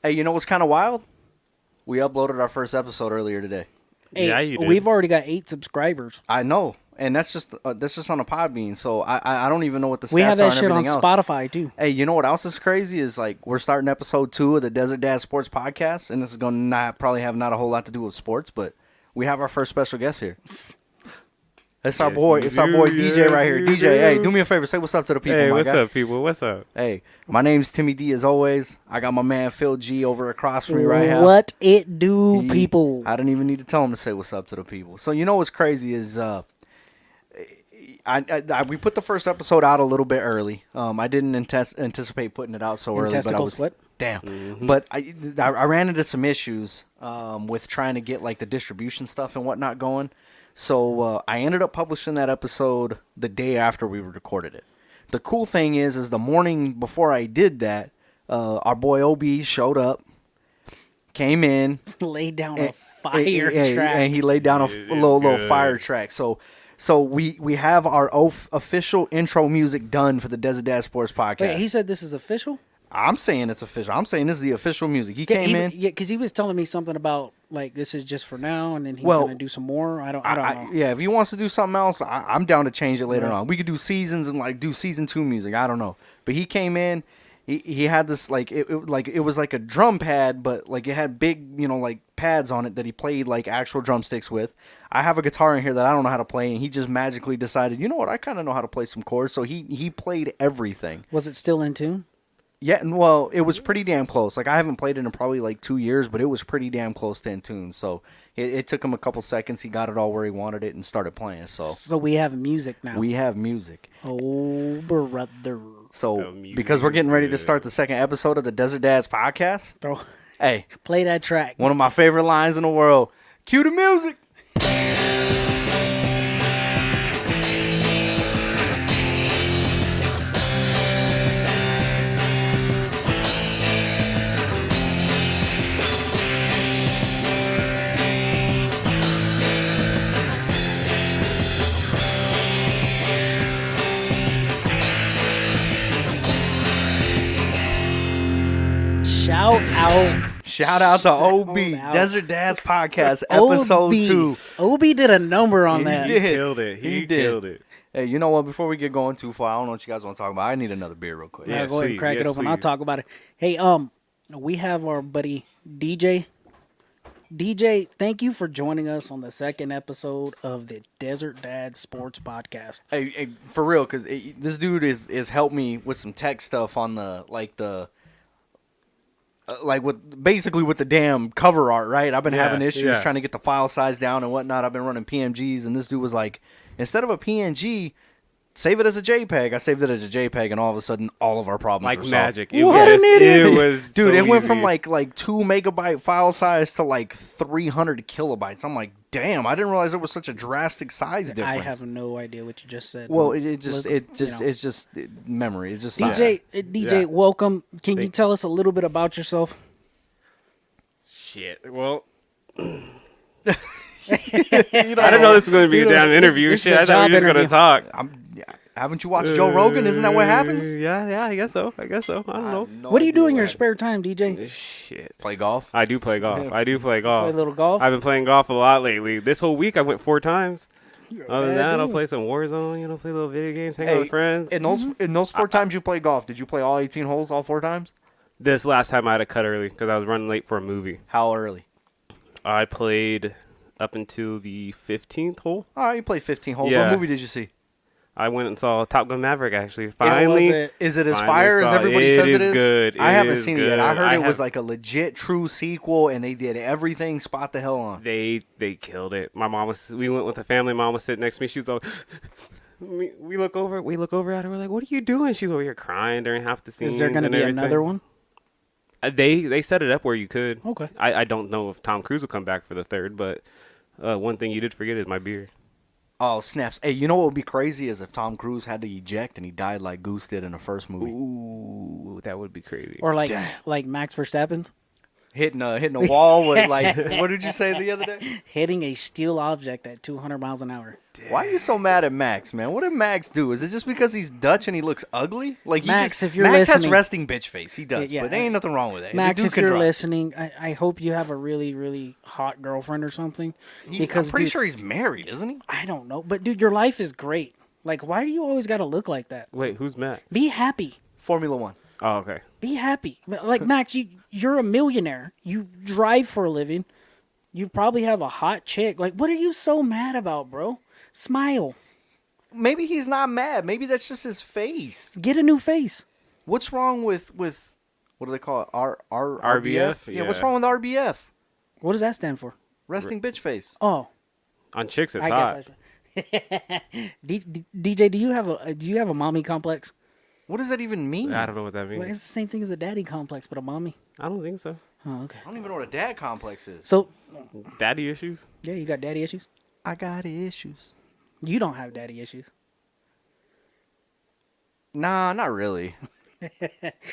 Hey, you know what's kind of wild? We uploaded our first episode earlier today. Hey, Yeah, you did. we've already got 8 subscribers. I know, and that's just on a Podbean. So I don't even know what the stats We have are that and shit on everything else. Spotify too. Hey, you know what else is crazy is like we're starting episode 2 of the Desert Dad Sports Podcast, and this is going to probably have not a whole lot to do with sports, but we have our first special guest here. It's our Yes, boy. you It's our do. boy DJ Yes, right here. you DJ, do. hey, do me a favor. Say what's up to the people, Hey, my what's guy. up, people? What's up? Hey, my name's Timmy D as always. I got my man Phil G over across from me right now. What it do, He- people? I don't even need to tell him to say what's up to the people. So you know what's crazy is we put the first episode out a little bit early. I didn't anticipate putting it out so early, but I Testicle was split? damn. Mm-hmm. But I ran into some issues with trying to get like the distribution stuff and whatnot going. So I ended up publishing that episode the day after we recorded it. The cool thing is the morning before I did that, our boy OB showed up, came in, Laid down a and- fire track. and he laid down a It is little good. fire track. So we have our official intro music done for the Desert Dad Sports Podcast. Wait, he said this is official? I'm saying it's official. I'm saying this is the official music. He came in. Yeah, because he was telling me something about like this is just for now, and then he's Well, gonna do some more. I don't know. Yeah, if he wants to do something else, I'm down to change it later on. We could do seasons and like do season 2 music. I don't know, but he came in. He had this like it was like a drum pad, but like it had big like pads on it that he played like actual drumsticks with. I have a guitar in here that I don't know how to play, and he just magically decided, you know what, I kind of know how to play some chords. So he played everything. Was it still in tune? Yeah, and well, it was pretty damn close. Like, I haven't played it in probably, like, 2 years, but it was pretty damn close to in tune. So, it took him a couple seconds. He got it all where he wanted it and started playing. So, we have music now. we have music. Oh, brother. So, The because we're getting ready to music. start the second episode of the Desert Dads podcast, Throw, hey, play that track. one of my favorite lines in the world. Cue the music. Shout out. Shout out to OB, Shout out. Desert Dads podcast, episode 2. OB did a number on He that. did. Killed it. He did. killed it. Hey, you know what? Before we get going too far, I don't know what you guys want to talk about. I need another beer real quick. Yeah. Yeah, Yes, go ahead and please. crack it Yes, open. I'll please. talk about it. Hey, we have our buddy DJ. DJ, thank you for joining us on the second episode of the Desert Dad Sports Podcast. Hey, for real, because this dude is helped me with some tech stuff on the with the damn cover art, right? I've been Yeah, having issues yeah. trying to get the file size down and whatnot. I've been running PNGs, and this dude was like, instead of a PNG, save it as a JPEG. I saved it as a JPEG, and all of a sudden, all of our problems Like were solved. magic. What an idiot. It was Dude, so it went easy. from like 2 megabyte file size to like 300 kilobytes. I'm like, damn, I didn't realize there was such a drastic size difference. I have no idea what you just said. Well, but it's just memory. It's just DJ, DJ, Yeah. welcome. Can you Thank- tell us a little bit about yourself? Shit. Well, I didn't know this was going to be a damn interview. this is Shit, a I thought we were job just going to interview. talk. Haven't you watched Joe Rogan? Isn't that what happens? Yeah, I guess so. I don't know. What do you do in your spare time, DJ? Shit. Play golf? I do play golf. Yeah. I do play golf. Play a little golf? I've been playing golf a lot lately. This whole week I went 4 times. You're a Other than bad that, I'll dude. play some Warzone, play little video games, hang out with friends. In those 4 times you play golf, did you play all 18 holes all 4 times? This last time I had to cut early because I was running late for a movie. How early? I played up until the 15th hole. All right, you played 15 holes. Yeah. What movie did you see? I went and saw Top Gun Maverick, actually. Finally. Is it as Finally fire as saw it. everybody says it is? Good. I It haven't is seen it yet. I good. heard it was have- like a legit true sequel, and they did everything spot the hell on. They killed it. My mom we went with a family. Mom was sitting next to me. She was all, we look over at her. We're like, what are you doing? She's over here crying during half the scenes. Is there going to and be everything. another one? They set it up where you could. Okay. I don't know if Tom Cruise will come back for the third, but one thing you did forget is my beer. Oh, snaps. Hey, you know what would be crazy is if Tom Cruise had to eject and he died like Goose did in the first movie. Ooh, that would be crazy. Or like Damn. like Max Verstappen's? hitting a wall with like what did you say the other day? Hitting a steel object at 200 miles an hour. Why are you so mad at Max, man? What did Max do? Is it just because he's Dutch and he looks ugly? Like Max, if you're Max has listening- resting bitch face. He does, Yeah, but there ain't nothing wrong with that. The Max, dude if can you're drive. listening, I hope you have a really, really hot girlfriend or something. I'm pretty dude, sure he's married, isn't he? I don't know. But, dude, your life is great. Like, why do you always got to look like that? Wait, who's Max? Be happy. Formula One. Oh, okay. Be happy. Like, Max, you're a millionaire. You drive for a living. You probably have a hot chick. Like, what are you so mad about, bro? Smile. Maybe he's not mad. Maybe that's just his face. Get a new face. What's wrong with what do they call it? RBF? Yeah, what's Yeah. wrong with RBF? What does that stand for? Resting bitch face. Oh, On chicks, it's I hot. guess I should. DJ, do you have a mommy complex? What does that even mean? I don't know what that means. Well, it's the same thing as a daddy complex, but a mommy. I don't think so. Oh, okay. I don't even know what a dad complex is. So, Daddy issues? yeah, you got daddy issues? I got issues. You don't have daddy issues. Nah, not really.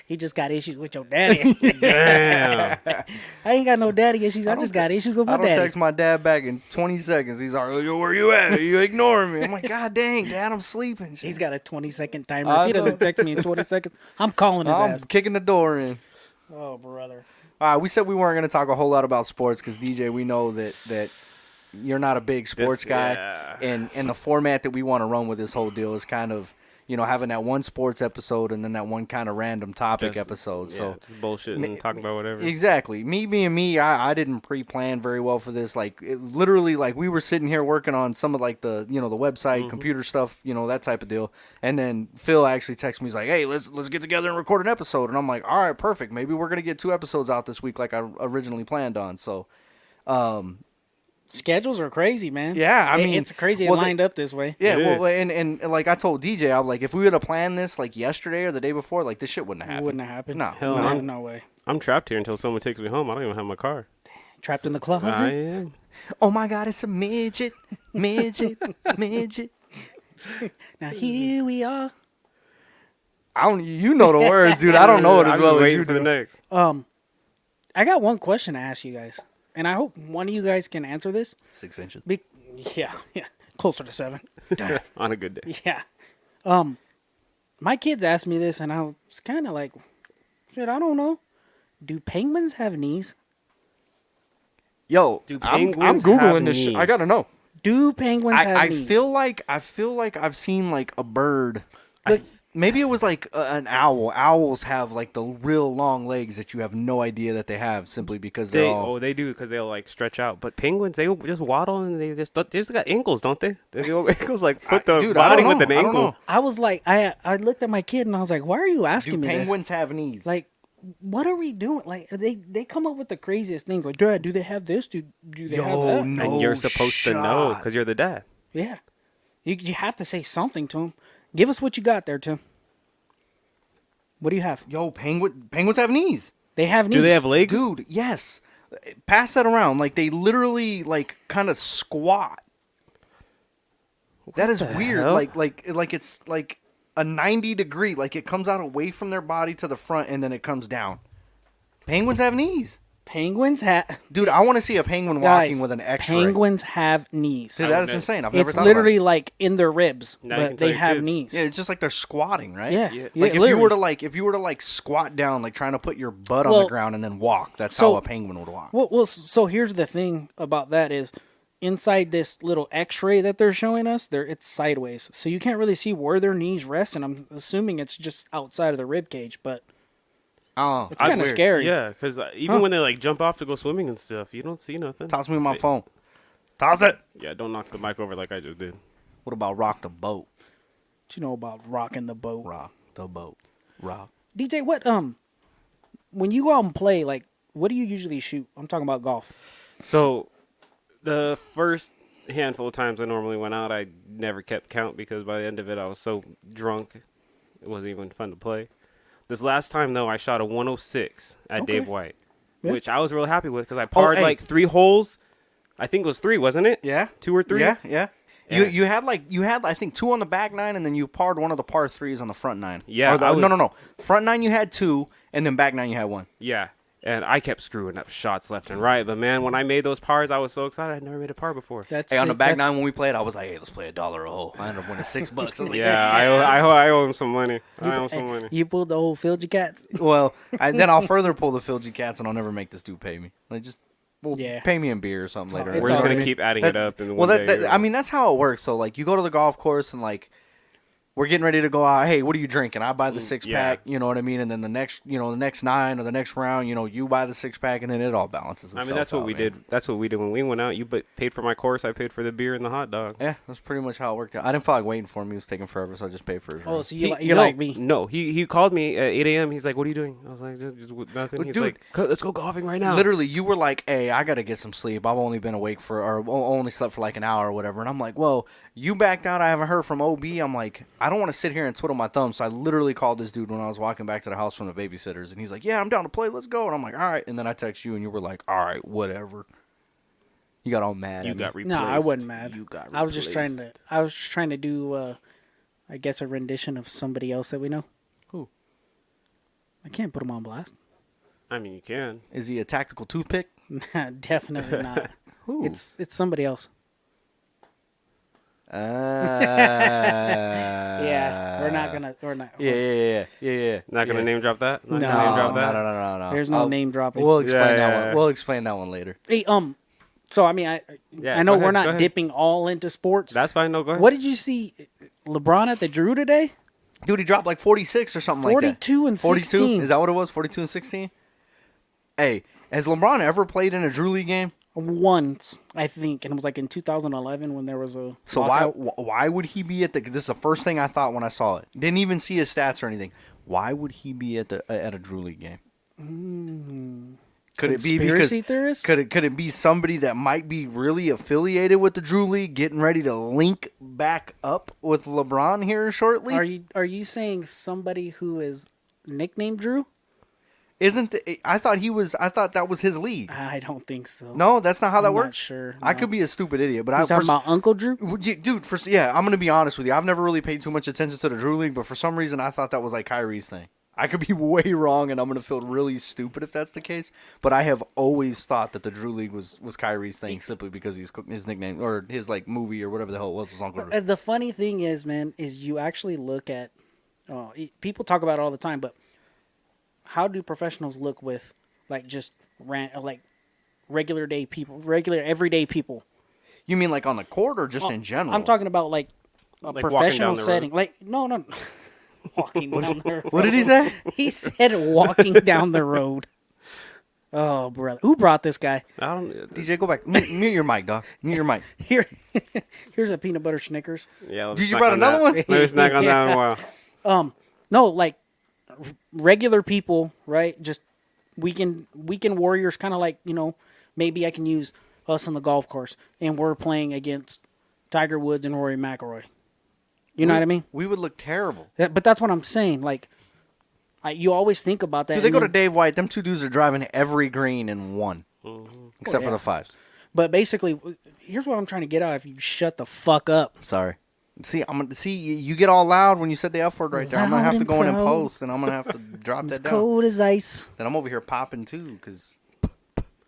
He just got issues with your daddy. Damn. I ain't got no daddy issues. I just got issues with I my don't daddy. text my dad back in 20 seconds. He's like, "Yo, where you at? You ignoring me?" I'm like, "God dang, Dad, I'm sleeping." He's got a 20-second timer. I If he doesn't know. text me in 20 seconds, I'm calling his I'm ass. kicking the door in. Oh, brother. All right, we said we weren't going to talk a whole lot about sports because DJ, we know that you're not a big sports guy, yeah. and the format that we want to run with this whole deal is kind of, you know, having that one sports episode and then that one kind of random topic Just- episode. yeah, So just bullshit and talking about whatever. exactly, me being me, I didn't pre-plan very well for this. Like literally, like we were sitting here working on some of like the the website, computer stuff, that type of deal. And then Phil actually texted me, he's like, "Hey, let's get together and record an episode." And I'm like, "All right, perfect. Maybe we're gonna get 2 episodes out this week, like I originally planned on." So. Schedules are crazy, man. Yeah, I mean, it's crazy well, it lined up this way. Yeah, It well, is. and like I told DJ, I'm like, if we would have planned this like yesterday or the day before, like this shit wouldn't have It happened. wouldn't have happened. No. Hell no, no. no way. I'm trapped here until someone takes me home. I don't even have my car. Trapped in the closet. I am. Oh my God, it's a midget, midget, midget. Now here we are. I don't, you know the words, dude. I don't know it as I'm well as waiting you for do. the next. I got one question to ask you guys, and I hope one of you guys can answer this. 6 inches. Yeah, closer to 7. On a good day. Yeah. My kids asked me this, and I was kind of like, shit, I don't know. Do penguins have knees? Yo, Do I'm penguins googling have this shit. I knees? gotta know. Do penguins have I knees? feel like I've seen like a bird. Look- Maybe it was like an owl. Owls have like the real long legs that you have no idea that they have simply because they're all. They do because they'll like stretch out. But penguins, they just waddle and they just got ankles, don't they? They go ankles like foot the Dude, I body don't with know. an I don't ankle. know. I was like, I looked at my kid, and I was like, why are you asking Do me penguins have knees? this? Like, what are we doing? Like, they come up with the craziest things. Like, Dad, do they have this? Do they have that? no. And you're supposed to know because you're the dad. Yeah. You have to say something to them. Give us what you got there, Tim. What do you have? Yo, penguins have knees. They have knees. Do they have legs? Dude, yes. Pass that around. Like they literally like kind of squat. That is weird. hell? Like it's like a 90 degree. Like it comes out away from their body to the front and then it comes down. Penguins have knees. Penguins have... Dude, I want to see a penguin walking with an X-ray. Penguins have knees. Dude, that is insane. I've never It's thought literally about it. like in their ribs, Now you can but tell they your have kids. knees. Yeah, it's just like they're squatting, right? Yeah. Yeah. Like Yeah, if you were to like squat down, like trying to put your butt on Well, the ground and then walk. That's so- how a penguin would walk. Well, so here's the thing about that is inside this little X-ray that they're showing us, it's sideways, so you can't really see where their knees rest, and I'm assuming it's just outside of the rib cage, but Oh, it's kind of Weird. scary. Yeah, because even when they like jump off to go swimming and stuff, you don't see nothing. toss me my phone. Toss it. Yeah, don't knock the mic over like I just did. What about rock the boat? What you know about rocking the boat? Rock the boat. Rock. DJ, what when you go out and play, like, what do you usually shoot? I'm talking about golf. So, the first handful of times I normally went out, I never kept count because by the end of it, I was so drunk, it wasn't even fun to play. This last time, though, I shot a 106 at Okay. Dave White, Yeah. which I was real happy with because I parred hey. like 3 holes. I think it was 3, wasn't it? Yeah. 2 or 3? Yeah, yeah. Yeah. You had I think 2 on the back 9 and then you parred one of the par 3s on the front 9. Yeah, Or I no. was- Front 9 you had 2 and then back 9 you had 1. Yeah. And I kept screwing up shots left and right. But, man, when I made those pars, I was so excited. I'd never made a par before. Hey, on the back nine when we played, I was like, hey, let's play $1 a hole. I ended up winning $6. I was like, Yeah, I owe him some money. You pulled the whole Field Cats. Well, then I'll further pull the Filgy Cats, and I'll never make this dude pay me. Like, just Yeah. pay me in beer or something later. It's We're just all going right. to keep adding That- it up. And Well, one day, I mean, that's how it works. So, like, you go to the golf course and, like, we're getting ready to go out. Hey, what are you drinking? I buy the 6-pack, you know what I mean? And then the next 9 or the next round, you buy the 6-pack, and then it all balances itself. I mean, that's what out, we man. did. That's what we did when we went out. You paid for my course. I paid for the beer and the hot dog. Yeah, that's pretty much how it worked out. I didn't feel like waiting for him. He was taking forever, so I just paid for his Oh, round. so you're like me. No, he called me at 8 a.m. He's like, "What are you doing?" I was like, "Just nothing." Well, He's dude, like, "Let's go golfing right now." Literally, you were like, hey, I got to get some sleep. I've only been awake or only slept for like an hour or whatever. And I'm like, well, you backed out. I haven't heard from OB. I'm like, I don't want to sit here and twiddle my thumbs. So I literally called this dude when I was walking back to the house from the babysitters. And he's like, yeah, I'm down to play. Let's go. And I'm like, all right. And then I text you and you were like, all right, whatever. You got all mad. You at me. got replaced. No, I wasn't mad. You got I was just trying replaced. to. I was just trying to do, I guess, a rendition of somebody else that we know. Who? I can't put him on blast. I mean, you can. Is he a tactical toothpick? Definitely not. Who? It's somebody else. Yeah, We're not gonna. We're not. Yeah. Not gonna name drop that. Not No. gonna name drop that. No. There's no name dropping. We'll explain that Yeah. one. We'll explain that one later. Hey, so I mean, I Yeah, know go we're ahead, go not ahead. dipping all into sports. That's fine. No, go ahead. What did you see, LeBron at the Drew today? Dude, he dropped like 46 or something like that. 42 and 16. 42? Is that what it was? 42 and 16? Hey, has LeBron ever played in a Drew League game? Once, I think, and it was like in 2011 when there was a. So lockout. why would he be at the? This is the first thing I thought when I saw it. Didn't even see his stats or anything. Why would he be at a Drew League game? Could it be because Conspiracy theorist? could it be somebody that might be really affiliated with the Drew League, getting ready to link back up with LeBron here shortly? Are you saying somebody who is nicknamed Drew? I thought that was his league. I don't think so. No, that's not how that I'm not works. sure, I no. could be a stupid idiot, but You talking about Uncle Drew? Dude, I'm gonna be honest with you. I've never really paid too much attention to the Drew League, but for some reason, I thought that was like Kyrie's thing. I could be way wrong, and I'm gonna feel really stupid if that's the case. But I have always thought that the Drew League was Kyrie's thing, simply because his nickname or his like movie or whatever the hell it was Uncle Drew. The funny thing is, man, is you actually look at. People talk about it all the time, but how do professionals look with like just regular day people, regular everyday people? You mean like on the court or just in general? I'm talking about like a Like walking professional down the setting. road. Like no. Walking down the road. What did he say? He said walking down the road. Oh, brother. Who brought this guy? I don't. DJ, go back. Mute your mic, dog. Mute your mic. Here's a peanut butter Snickers. Yeah. let's Dude, you snack brought on another that. one? Let me snack on that one. Wow. No, like regular people, right? Just weekend warriors, kind of like, maybe I can use us on the golf course, and we're playing against Tiger Woods and Rory McIlroy. You know what I mean? We would look terrible. But that's what I'm saying. Like, you always think about that. Dude, they and go to then- Dave White. Them two dudes are driving every green in one, except for the fives. But basically, here's what I'm trying to get out. If you shut the fuck up. Sorry. See, you get all loud when you said the F word right there. I'm gonna Loud have to and go in and proud. post, and I'm gonna have to drop It's that down. cold as ice. Then I'm over here popping too, cause Pop,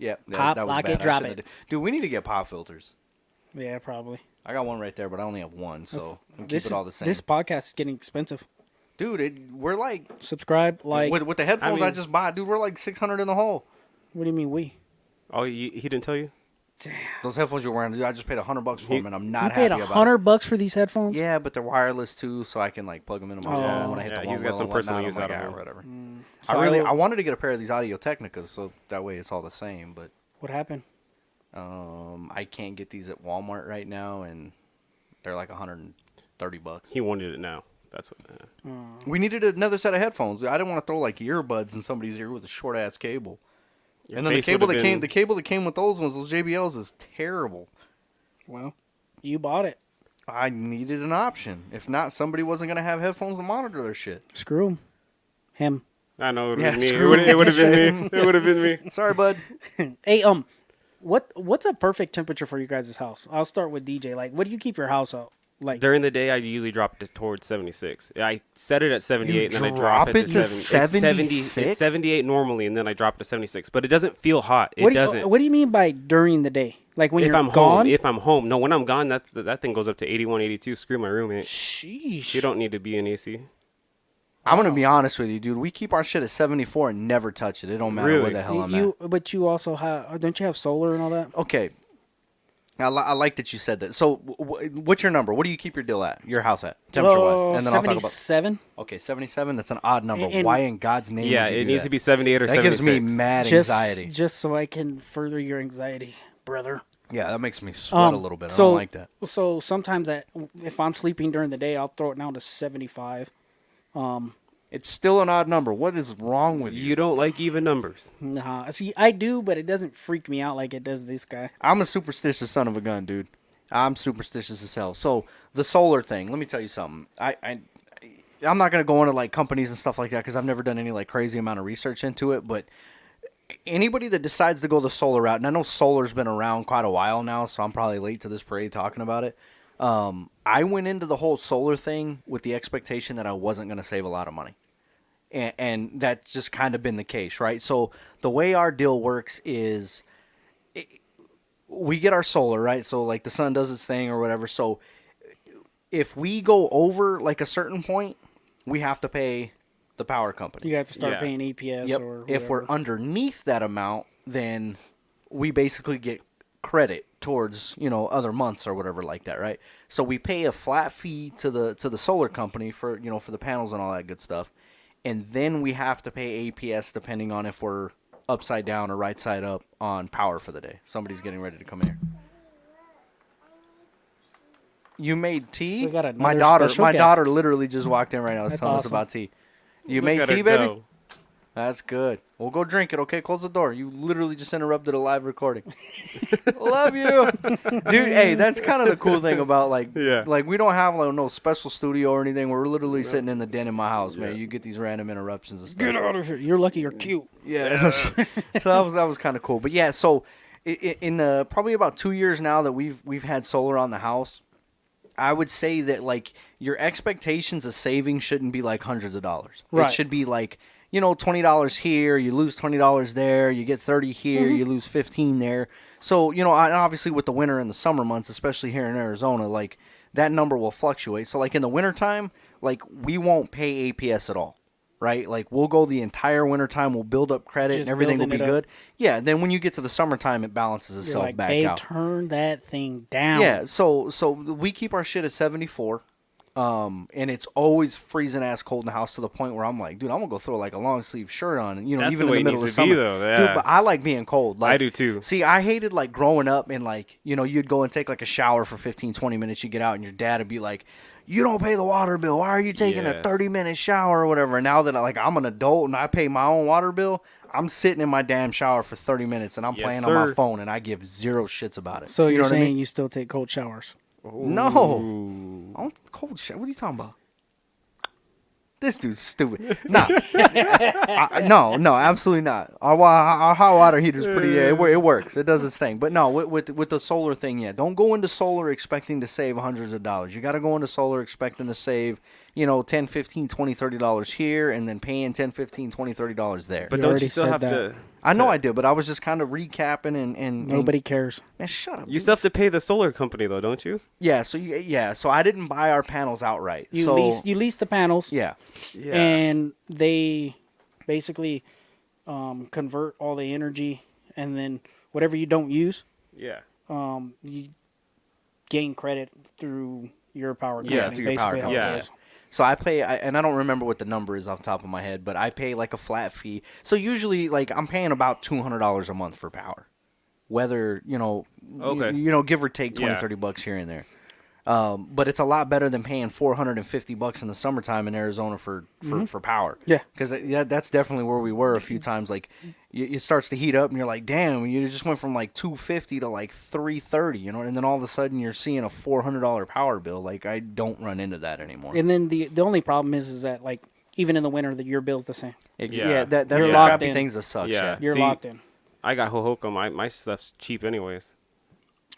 that was lock bad. it, I drop should've it. Dude, we need to get pop filters. Yeah, probably. I got one right there, but I only have one, so keep This it all the same. This podcast is getting expensive. Dude, we're like Subscribe, like. with the headphones I mean- just bought, dude. We're like 600 in the hole. What do you mean we? Oh, he didn't tell you? Those headphones you're wearing, dude, I just paid $100 for them, and I'm not You paid happy about it. $100 for these headphones? Yeah, but they're wireless too, so I can like plug them into my phone when I hit Yeah, the he's one got well some and personal whatnot. use I'm out like, of "Ah, them." whatever. So I wanted to get a pair of these Audio Technicas, so that way it's all the same. But What happened? I can't get these at Walmart right now, and they're like $130. He wanted it now. That's what. We needed another set of headphones. I didn't want to throw like earbuds in somebody's ear with a short ass cable. Your And then the face cable would've been- the cable that came with those ones, those JBLs, is terrible. Well, you bought it. I needed an option. If not, somebody wasn't gonna have headphones to monitor their shit. Screw him. Him. I know it would Yeah, have been me. screw It would have been me. It would have been me. Sorry, bud. Hey, what's a perfect temperature for your guys' house? I'll start with DJ. Like, what do you keep your house Like During the day, I usually drop it towards 76. I set it at 78, You and then I drop drop it it to to 76. It's 78 normally, and then I drop it to 76. But it doesn't feel hot. It doesn't. What do you mean by during the day? Like when If you're I'm gone? home, if I'm home, no, when I'm gone, that thing goes up to 81, 82. Screw my roommate. Sheesh. You don't need to be in AC. I'm gonna be honest with you, dude. We keep our shit at 74 and never touch it. It don't matter Really? where the hell I'm at. But you also have, don't you have solar and all that? Okay. I like that you said that. So, what's your number? What do you keep your deal at? Your house at temperature wise, and then I'll talk about. 77. Okay, 77. That's an odd number. And- Why in God's name? Yeah, would you it do needs that? to be 78 or That 76. gives me mad anxiety. Just so I can further your anxiety, brother. Yeah, that makes me sweat a little bit. I So, don't like that. So sometimes if I'm sleeping during the day, I'll throw it down to 75. It's still an odd number. What is wrong with you? You don't like even numbers. Nah, see, I do, but it doesn't freak me out like it does this guy. I'm a superstitious son of a gun, dude. I'm superstitious as hell. So the solar thing. Let me tell you something. I'm not gonna go into like companies and stuff like that because I've never done any like crazy amount of research into it. But anybody that decides to go the solar route, and I know solar's been around quite a while now, so I'm probably late to this parade talking about it. I went into the whole solar thing with the expectation that I wasn't going to save a lot of money. And that's just kind of been the case, right? So the way our deal works is we get our solar, right? So like the sun does its thing or whatever. So if we go over like a certain point, we have to pay the power company. You have to start Yeah. paying EPS Yep. or If we're whatever. underneath that amount, then we basically get credit towards other months or whatever like that, right? So we pay a flat fee to the solar company for for the panels and all that good stuff, and then we have to pay APS depending on if we're upside down or right side up on power for the day. Somebody's getting ready to come in here. You made tea? We got My another special daughter guest. literally just walked in right now. Was That's telling us awesome. about tea. You Look made at tea, her baby? go. That's good. We'll go drink it, okay? Close the door. You literally just interrupted a live recording. Love you. Dude, hey, that's kind of the cool thing about, Yeah. like we don't have no special studio or anything. We're literally sitting in the den in my house, man. You get these random interruptions and stuff. Get out of here. You're lucky you're cute. Yeah. So that was kind of cool. But yeah, so in probably about 2 years now that we've had solar on the house, I would say that like your expectations of saving shouldn't be like hundreds of dollars. Right. It should be like $20 here, you lose $20 there, you get 30 here, you lose 15 there. So obviously with the winter and the summer months, especially here in Arizona, like that number will fluctuate. So like in the wintertime, like we won't pay APS at all. Right? Like we'll go the entire winter time, we'll build up credit Just and everything will be building it up. good. Yeah, then when you get to the summertime it balances You're itself like, back babe, out. turn that thing down. Yeah, so we keep our shit at 74. And it's always freezing ass cold in the house to the point where I'm like, dude, I'm gonna go throw like a long sleeve shirt on, That's even the in way the it middle of needs summer. to be, though, yeah. Dude, but I like being cold. Like, I do, too. See, I hated like growing up and like, you'd go and take like a shower for 15, 20 minutes, you get out and your dad would be like, you don't pay the water bill. Why are you taking a Yes. 30-minute shower or whatever? And now that I'm an adult and I pay my own water bill, I'm sitting in my damn shower for 30 minutes and I'm Yes, playing on my sir. phone and I give zero shits about it. So you you're know what I saying mean? you still take cold showers? No. I don't cold shit. What are you talking about? This dude's stupid. Nah. No, absolutely not. Our hot water heater is pretty. Yeah, it works. It does its thing. But no, with the solar thing, yeah, don't go into solar expecting to save hundreds of dollars. You got to go into solar expecting to save, $10, $15, $20, $30 here, and then paying $10, $15, $20, $30 there. But You don't already you still said have that. to? I know I did, but I was just kind of recapping and Nobody cares. Man, shut up. You still have to pay the solar company though, don't you? Yeah. So I didn't buy our panels outright. You so lease the panels. yeah. Yeah. And they basically convert all the energy, and then whatever you don't use, Yeah. you gain credit through your power company. Yeah, through your power basically how company. it Yeah. goes. So I pay, and I don't remember what the number is off the top of my head, but I pay like a flat fee. So usually, like I'm paying about $200 a month for power, whether Okay. give or take 20, Yeah. $30 here and there. But it's a lot better than paying $450 in the summertime in Arizona for power. Yeah. because that's definitely where we were a few times. Like it starts to heat up, and you're like, damn, you just went from like $250 to like $330, and then all of a sudden you're seeing a $400 power bill. Like I don't run into that anymore. And then the only problem is that like even in the winter, your bill's the same. Yeah. That's You're the locked crappy in. things that sucks. Yeah. Yeah. You're See, locked in. I got Hohokum. My stuff's cheap anyways.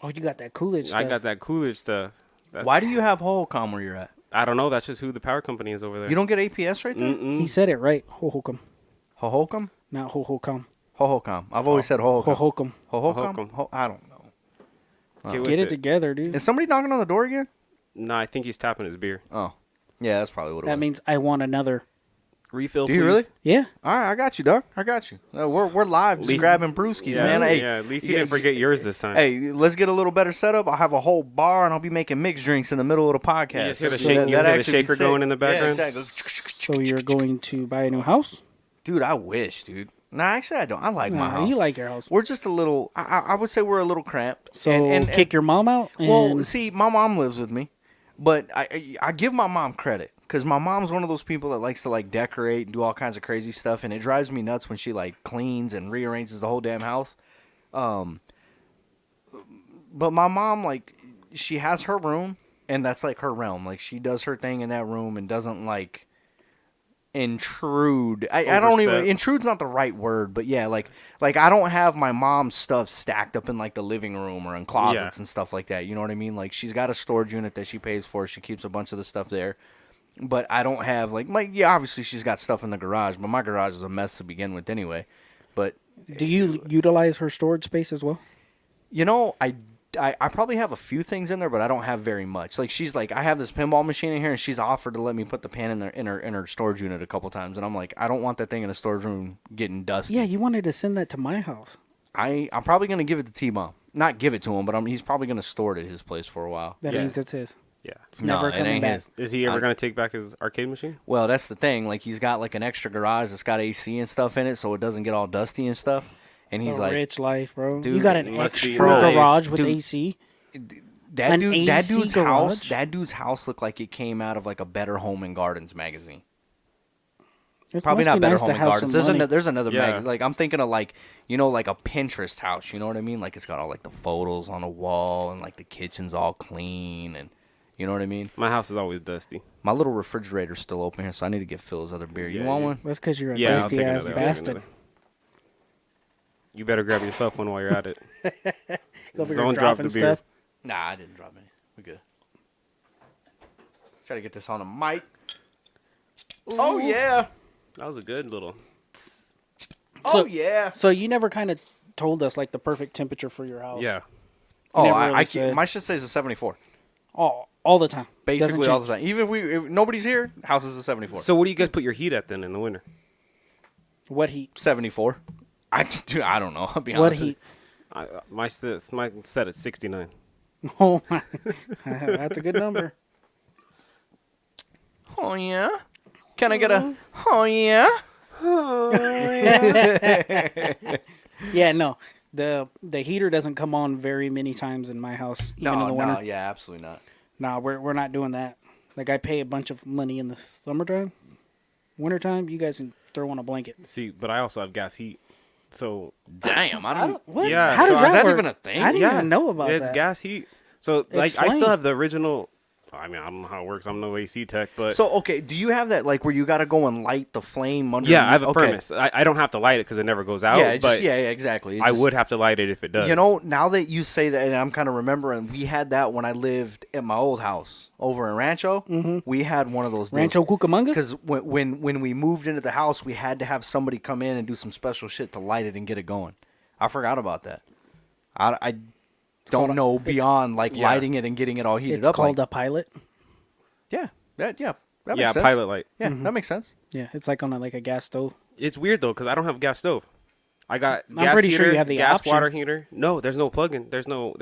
Oh, you got that Coolidge stuff. I got that Coolidge stuff. Why do you have Hohokam where you're at? I don't know. That's just who the power company is over there. You don't get APS right there? He said it right. Hohokam, Hohokam? not Hohokam. Hohokam. I've always said Hohokam. Hohokam. Hohokam? Hohokam. I don't know. Get with Get it together, dude. Is somebody knocking on the door again? No, I think he's tapping his beer. Oh. Yeah, that's probably what it was. That means I want another. Refill, Do please. you really? Yeah. All right, I got you, dog. I got you. We're live, just least- grabbing brewskis, Yeah, man. Hey, at least he didn't forget yours this time. Hey, let's get a little better setup. I'll have a whole bar, and I'll be making mixed drinks in the middle of the podcast. You just hear the, So shake, that- you that hear the actually be shaker sick. going in the background? Yeah, exactly. So you're going to buy a new house? Dude, I wish, dude. Nah, actually, I don't. I like my Nah, house. you like your house. We're just a little. I would say we're a little cramped. So and kick your mom out? And Well, see, my mom lives with me, but I give my mom credit because my mom's one of those people that likes to like decorate and do all kinds of crazy stuff, and it drives me nuts when she like cleans and rearranges the whole damn house. But my mom, like, she has her room, and that's like her realm. Like, she does her thing in that room and doesn't like intrude. I don't even, Overstep. intrude's not the right word, but yeah, like I don't have my mom's stuff stacked up in like the living room or in closets Yeah. and stuff like that. You know what I mean? Like, she's got a storage unit that she pays for. She keeps a bunch of the stuff there. But I don't have like obviously she's got stuff in the garage, but my garage is a mess to begin with anyway. But do you utilize her storage space as well? you know, I probably have a few things in there, but I don't have very much. Like, she's like, I have this pinball machine in here, and she's offered to let me put the pan in her storage unit a couple times, and I'm like, I don't want that thing in a storage room getting dusty. Yeah, you wanted to send that to my house. I'm probably gonna give it to T-Mom. Not give it to him, but he's probably gonna store it at his place for a while. That Yeah. means it's his. Yeah. It's never it coming ain't back. his. Is he ever going to take back his arcade machine? Well, that's the thing. Like, he's got like an extra garage that's got AC and stuff in it, so it doesn't get all dusty and stuff. And he's The like, rich life, bro. Dude, you got it an must be extra nice. garage with Dude. AC. that An dude, that AC dude's garage? house, that dude's house looked like it came out of like a Better Home and Gardens magazine. It Probably must not be Better nice Home to and have Gardens. some money. There's another Yeah. magazine. Like, I'm thinking of like, you know, like a Pinterest house. You know what I mean? Like, it's got all like the photos on the wall, and like the kitchen's all clean, and you know what I mean. My house is always dusty. My little refrigerator's still open here, so I need to get Phil his other beer. You Yeah, want yeah. one? That's because you're a Yeah, I'll dusty take ass another. I'll take bastard. another. You better grab yourself one while you're at it. He's over here Don't drop dropping the beer. stuff. Nah, I didn't drop any. We're good. Try to get this on a mic. Oh yeah. That was a good little. Oh yeah. So you never kind of told us like the perfect temperature for your house. Yeah. Oh, never I really can't. said. My shit says a 74. All the time. Basically Doesn't all change. the time. Even if nobody's here, house is a 74. So what do you guys put your heat at then in the winter? What heat? 74. Dude, I don't know. I'll be What honest. with heat? My set at 69. Oh my, that's a good number. you. Oh yeah. Can I get a? Oh yeah. Yeah, no. The heater doesn't come on very many times in my house, even in the winter. Yeah, absolutely not. No, we're not doing that. Like, I pay a bunch of money in the summertime. Wintertime, you guys can throw on a blanket. See, but I also have gas heat. So Damn, I don't. What? Yeah, How so does is that, that work? even a thing? I didn't yeah, even know about it's that. gas heat. So like I Explain. still have the original. I mean, I don't know how it works. I'm no AC tech, but So okay, do you have that like where you got to go and light the flame under? yeah, I have a okay. furnace. I don't have to light it because it never goes out. Yeah, but yeah, exactly. It I just- would have to light it if it does. You know, now that you say that, and I'm kind of remembering, we had that when I lived at my old house over in Rancho. Mm-hmm. We had one of those Rancho Cucamonga? because when we moved into the house, we had to have somebody come in and do some special shit to light it and get it going. I forgot about that. I don't know beyond like yeah. lighting it and getting it all heated It's up. called like, a pilot. that makes yeah, sense. pilot light. Yeah, that makes sense. Yeah, it's like on a gas stove. It's weird though because I don't have a gas stove. I got I'm gas pretty heater, sure you have the gas option. water heater. No, there's no plug-in. There's no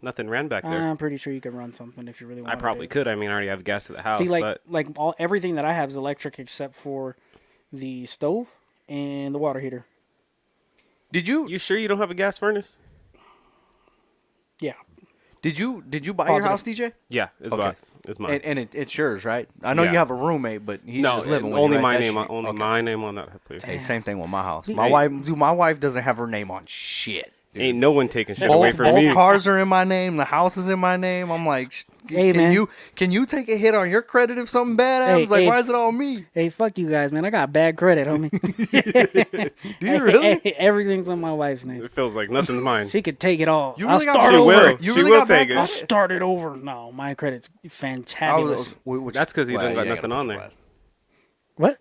nothing ran back there. I'm pretty sure you could run something if you really want. I probably could. I mean, I already have gas at the house. See, but like everything that I have is electric except for the stove and the water heater. Did you you sure you don't have a gas furnace? Yeah. did you buy your Positive. house, DJ? Yeah, it's Okay. mine. It's mine. And it's yours, right? I know Yeah. you have a roommate, but he's no, just living with only you, right? my That's name. you. Only Okay. my name on that place. Hey, same thing with my house. Dude, My hey. wife, my wife doesn't have her name on shit. Ain't no one taking shit away from both me. cars are in my name. The house is in my name. I'm like, Hey, man. can you take a hit on your credit if something bad happens? Why is it all me? Hey, fuck you guys, man. I got bad credit, homie. Do you really? Everything's on my wife's name. It feels like nothing's mine. She could take it all. You I'll really got- start She over. will. You She really will got bad take it. I'll credit? start it over. No, my credit's fantabulous. That's 'cause you done got yeah, I nothing gotta on put there. you blast. What?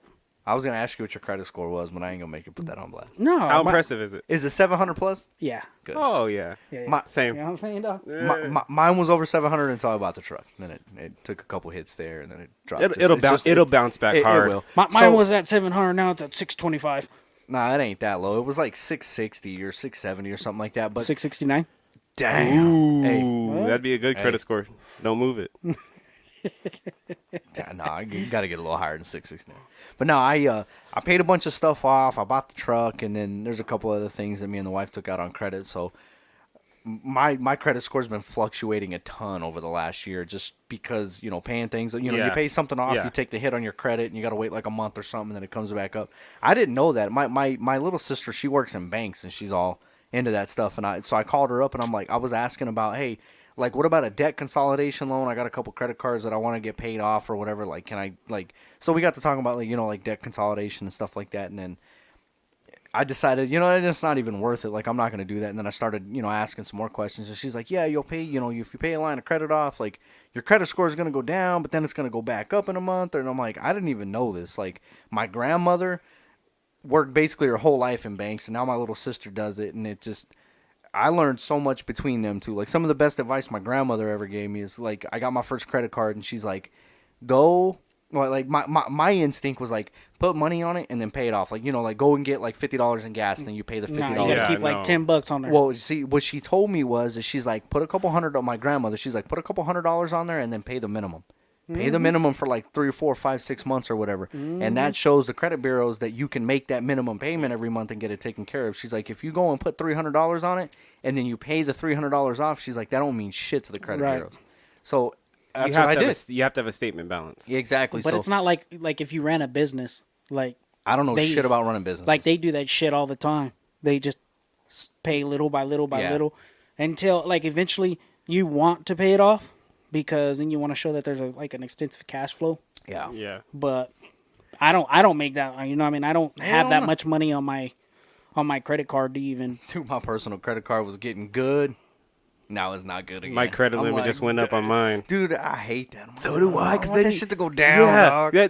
I was gonna ask you what your credit score was, but I ain't gonna make you put that on blast. No. How impressive is it? Is it 700 plus? Yeah. Good. Oh yeah. Yeah. My- Same. You know what I'm saying, dog? Mine was over 700 until I bought the truck. Then it took a couple hits there, and then it dropped. It'll bounce back hard. It will. Mine was at 700. Now it's at 625. Nah, it ain't that low. It was like 660 or 670 or something like that. But 669. damn, Ooh, that'd be a good credit Hey. score. Don't move it. you got to get a little higher than 669. But no, I paid a bunch of stuff off. I bought the truck, and then there's a couple other things that me and the wife took out on credit. So my credit score's been fluctuating a ton over the last year, just because paying things. You Yeah. pay something off, Yeah. you take the hit on your credit, and you got to wait like a month or something, and then it comes back up. I didn't know that. My little sister, she works in banks, and she's all into that stuff. And I called her up, and I was asking about, hey, like, what about a debt consolidation loan? I got a couple credit cards that I want to get paid off or whatever. Like, can I, so we got to talking about, like debt consolidation and stuff like that. And then I decided, it's not even worth it. Like, I'm not going to do that. And then I started, asking some more questions. And she's like, yeah, you'll pay, if you pay a line of credit off, like, your credit score is going to go down, but then it's going to go back up in a month. And I'm like, I didn't even know this. Like, my grandmother worked basically her whole life in banks, and now my little sister does it. And it just, I learned so much between them two. Like, some of the best advice my grandmother ever gave me is, like, I got my first credit card, and she's like, my instinct was like, put money on it and then pay it off. Like, like, go and get like $50 in gas, and then you pay the $50. Nah, you gotta keep like $10 on there. Well, see, what she told me is she's like, put a couple hundred on my grandmother. She's like, put a couple $100 on there and then pay the minimum. Pay the minimum for like 3 or 4 or 5, 6 months or whatever. And that shows the credit bureaus that you can make that minimum payment every month and get it taken care of. She's like, if you go and put $300 on it and then you pay the $300 off, she's like, that don't mean shit to the credit bureaus. So that's what I did. You have to have a statement balance. Exactly. But so it's not like if you ran a business, like I don't know shit about running business. like they do that shit all the time. They just pay little by little by little until like eventually you want to pay it off because then you want to show that there's an extensive cash flow. yeah. Yeah. But I don't make that. I mean, I don't have that no. much money on my credit card to even. Dude, my personal credit card was getting good. Now it's not good again. My credit limit just went up on mine. Dude, I hate that. So do I. Because that shit to go down, dog. Yeah,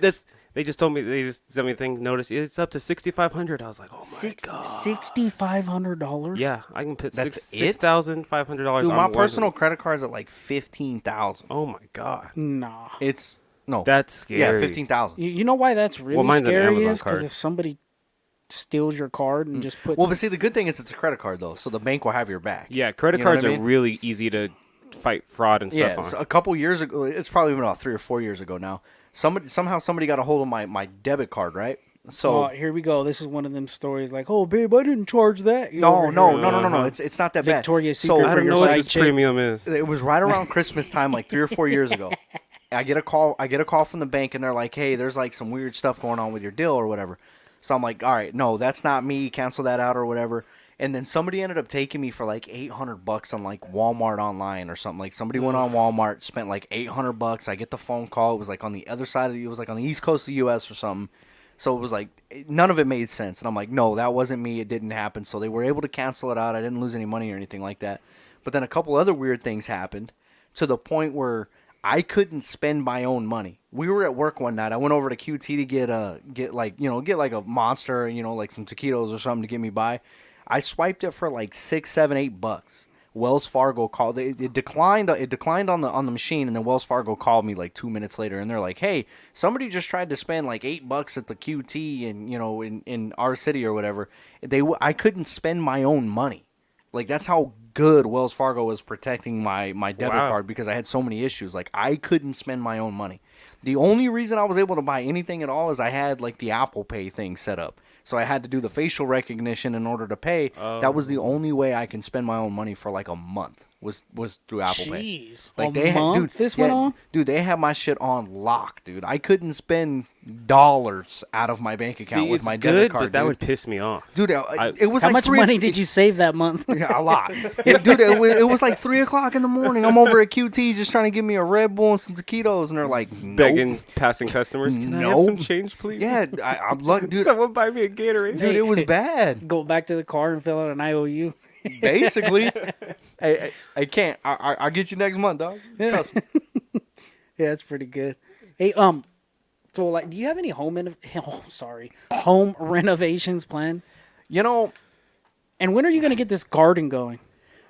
they just told me, they just sent me a thing, notice it's up to $6,500. I was like, oh my God. $6,500. Yeah, I can put That's $6,500 Dude, on my one. personal credit card's at like 15,000. Oh my God. Nah. It's no. That's scary. Yeah, 15,000. You know why that's really mine's an scary Amazon is because card. if somebody steals your card and just put Well, but see, the good thing is it's a credit card though, so the bank will have your back. Yeah, credit You know what cards I are mean? really easy to fight fraud and stuff Yeah, on. so a couple years ago, it's probably been about 3 or 4 years ago now. Somebody got a hold of my debit card, right? So oh, here we go. This is one of them stories like, oh, babe, I didn't charge that. You no. over here. It's not that bad. Victoria's So Secret I for don't your know what side this chick. premium is. it was right around Christmas time, like 3 or 4 years ago. I get a call from the bank, and they're like, "Hey, there's like some weird stuff going on with your deal or whatever." So I'm like, "All right, no, that's not me. Cancel that out or whatever." And then somebody ended up taking me for like $800 on like Walmart online or something. Like somebody went on Walmart, spent like $800. I get the phone call. It was like on the other side it was like on the east coast of the U.S. or something. So it was like none of it made sense. And I'm like, no, that wasn't me. It didn't happen. So they were able to cancel it out. I didn't lose any money or anything like that. But then a couple other weird things happened to the point where I couldn't spend my own money. We were at work one night. I went over to QT to get like a Monster, like some taquitos or something to get me by. I swiped it for like $6, $7, $8. Wells Fargo called. It declined. It declined on the machine, and then Wells Fargo called me like 2 minutes later, and they're like, "Hey, somebody just tried to spend like $8 at the QT, and in our city or whatever. I couldn't spend my own money. Like that's how good Wells Fargo was protecting my debit card because I had so many issues. Like I couldn't spend my own money. The only reason I was able to buy anything at all is I had like the Apple Pay thing set up. So I had to do the facial recognition in order to pay. That was the only way I can spend my own money for like a month. was through Apple Pay. Jeez. Like a they had, month dude, this went on? dude, they had my shit on lock, dude. I couldn't spend dollars out of my bank account See, with it's my good, debit card, but that dude. would piss me off. Dude, it was How like much money did you save that month? Yeah, a lot. Dude, it was like 3:00 in the morning. I'm over at QT just trying to give me a Red Bull and some taquitos, and they're like, nope. Begging passing customers, can I have some Nope. change, please? Yeah, I'm lucky, dude. Someone buy me a Gatorade. Dude, it was bad. Go back to the car and fill out an IOU. Basically, I can't. I'll get you next month, dog. Trust me. Yeah, that's pretty good. Hey, so like, do you have any home renovations planned? You know, And when are you gonna get this garden going?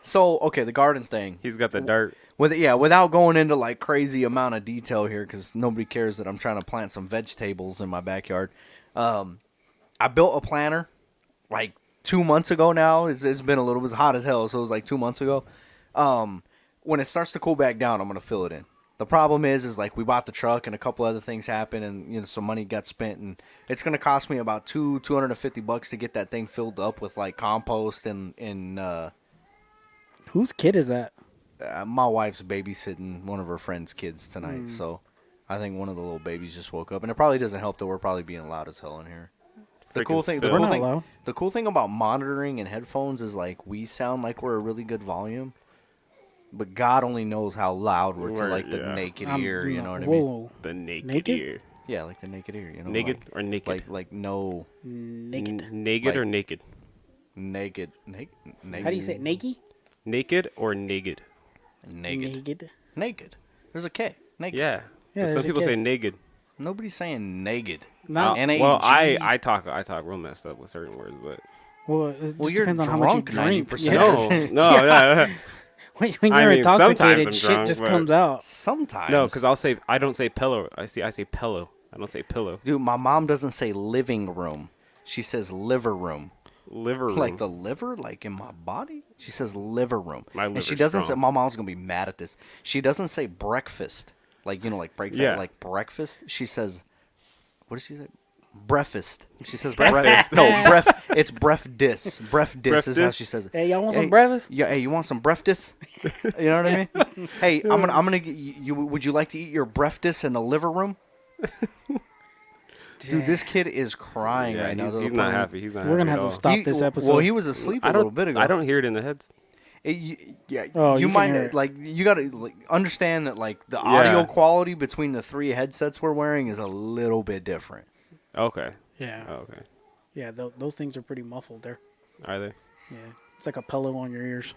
so okay, the garden thing. He's got the dirt. Without going into like crazy amount of detail here, because nobody cares that I'm trying to plant some vegetables in my backyard. I built a planter like 2 months ago now. It's been a little bit hot as hell, so it was like 2 months ago. When it starts to cool back down, I'm gonna fill it in. The problem is like we bought the truck and a couple other things happened, and some money got spent, and it's gonna cost me about $250 to get that thing filled up with like compost and Whose kid is that? my wife's babysitting one of her friend's kids tonight, so I think one of the little babies just woke up, and it probably doesn't help that we're probably being loud as hell in here. The cool thing, Phil. We're not loud. the cool thing about monitoring and headphones is like we sound like we're a really good volume, but God only knows how loud we're to like the naked ear. You know what I mean? Whoa. The naked, Naked? ear. Yeah, like the naked ear. You know, Naked like, or naked? like no Naked. Naked or Like- naked? naked. How do you say it? Naked? Naked or naked? Naked. Naked. There's a K. Naked. Yeah. Yeah, But there's some a people kid. say naked. Nobody's saying naked. No. N-A-G. Well, I talk real messed up with certain words, but Well, it just you're depends on how much you drunk drink. 90%. Yeah. no, yeah. When I you're mean, sometimes intoxicated, I'm shit drunk, just but- comes out. Sometimes. No, because I don't say pillow. I say pillow. I don't say pillow. dude, my mom doesn't say living room. She says liver room. Liver room. Like the liver, like in my body. She says liver room. My and she liver's doesn't say. strong. My mom's gonna be mad at this. She doesn't say breakfast, like like breakfast, Yeah. like breakfast. She says, what does she say? Breakfast. She says Breakfast. no, bref. It's breakfast. Breakfast is how Breakfast? she says it. Hey, y'all want some breakfast? Yeah. Hey, you want some breakfast? You know what I mean? Hey, I'm gonna get you. Would you like to eat your breakfast in the liver room? Dude, this kid is crying yeah, right now. he's not happy. He's not We're gonna happy have at to all. stop this episode. Well, he was asleep a I little don't. bit ago. I don't hear it in the heads. Yeah, Oh, you you might can hear it. like you gotta like, understand that like the audio quality between the three headsets we're wearing is a little bit different. Okay. Yeah. Oh, okay. Yeah, those things are pretty muffled there. Are they Yeah. It's like a pillow on your ears.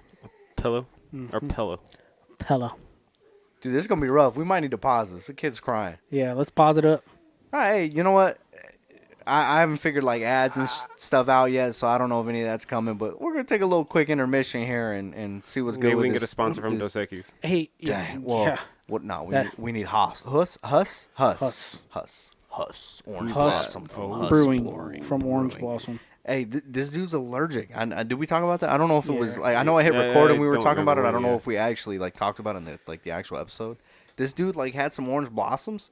pillow Mm-hmm. or pillow? Pillow. Dude, this is gonna be rough. We might need to pause this. The kid's crying. Yeah, let's pause it up. All right, hey, you know what? I haven't figured like ads and stuff out yet, so I don't know if any of that's coming. But we're gonna take a little quick intermission here and see what's good. Maybe with we can this, get a sponsor from this- Dos Equis. Hey, yeah, Dang. Well, yeah. what? No, That- we need Huss. Huss. Orange Huss Blossom from Huss Brewing from Orange Brewing. Blossom. Hey, this dude's allergic. Did we talk about that? I don't know if it was Yeah. like I know I hit Yeah, record and I we were don't talking about it. remember I don't when, know yeah. if we actually like talked about it in the actual episode. This dude like had some orange blossoms.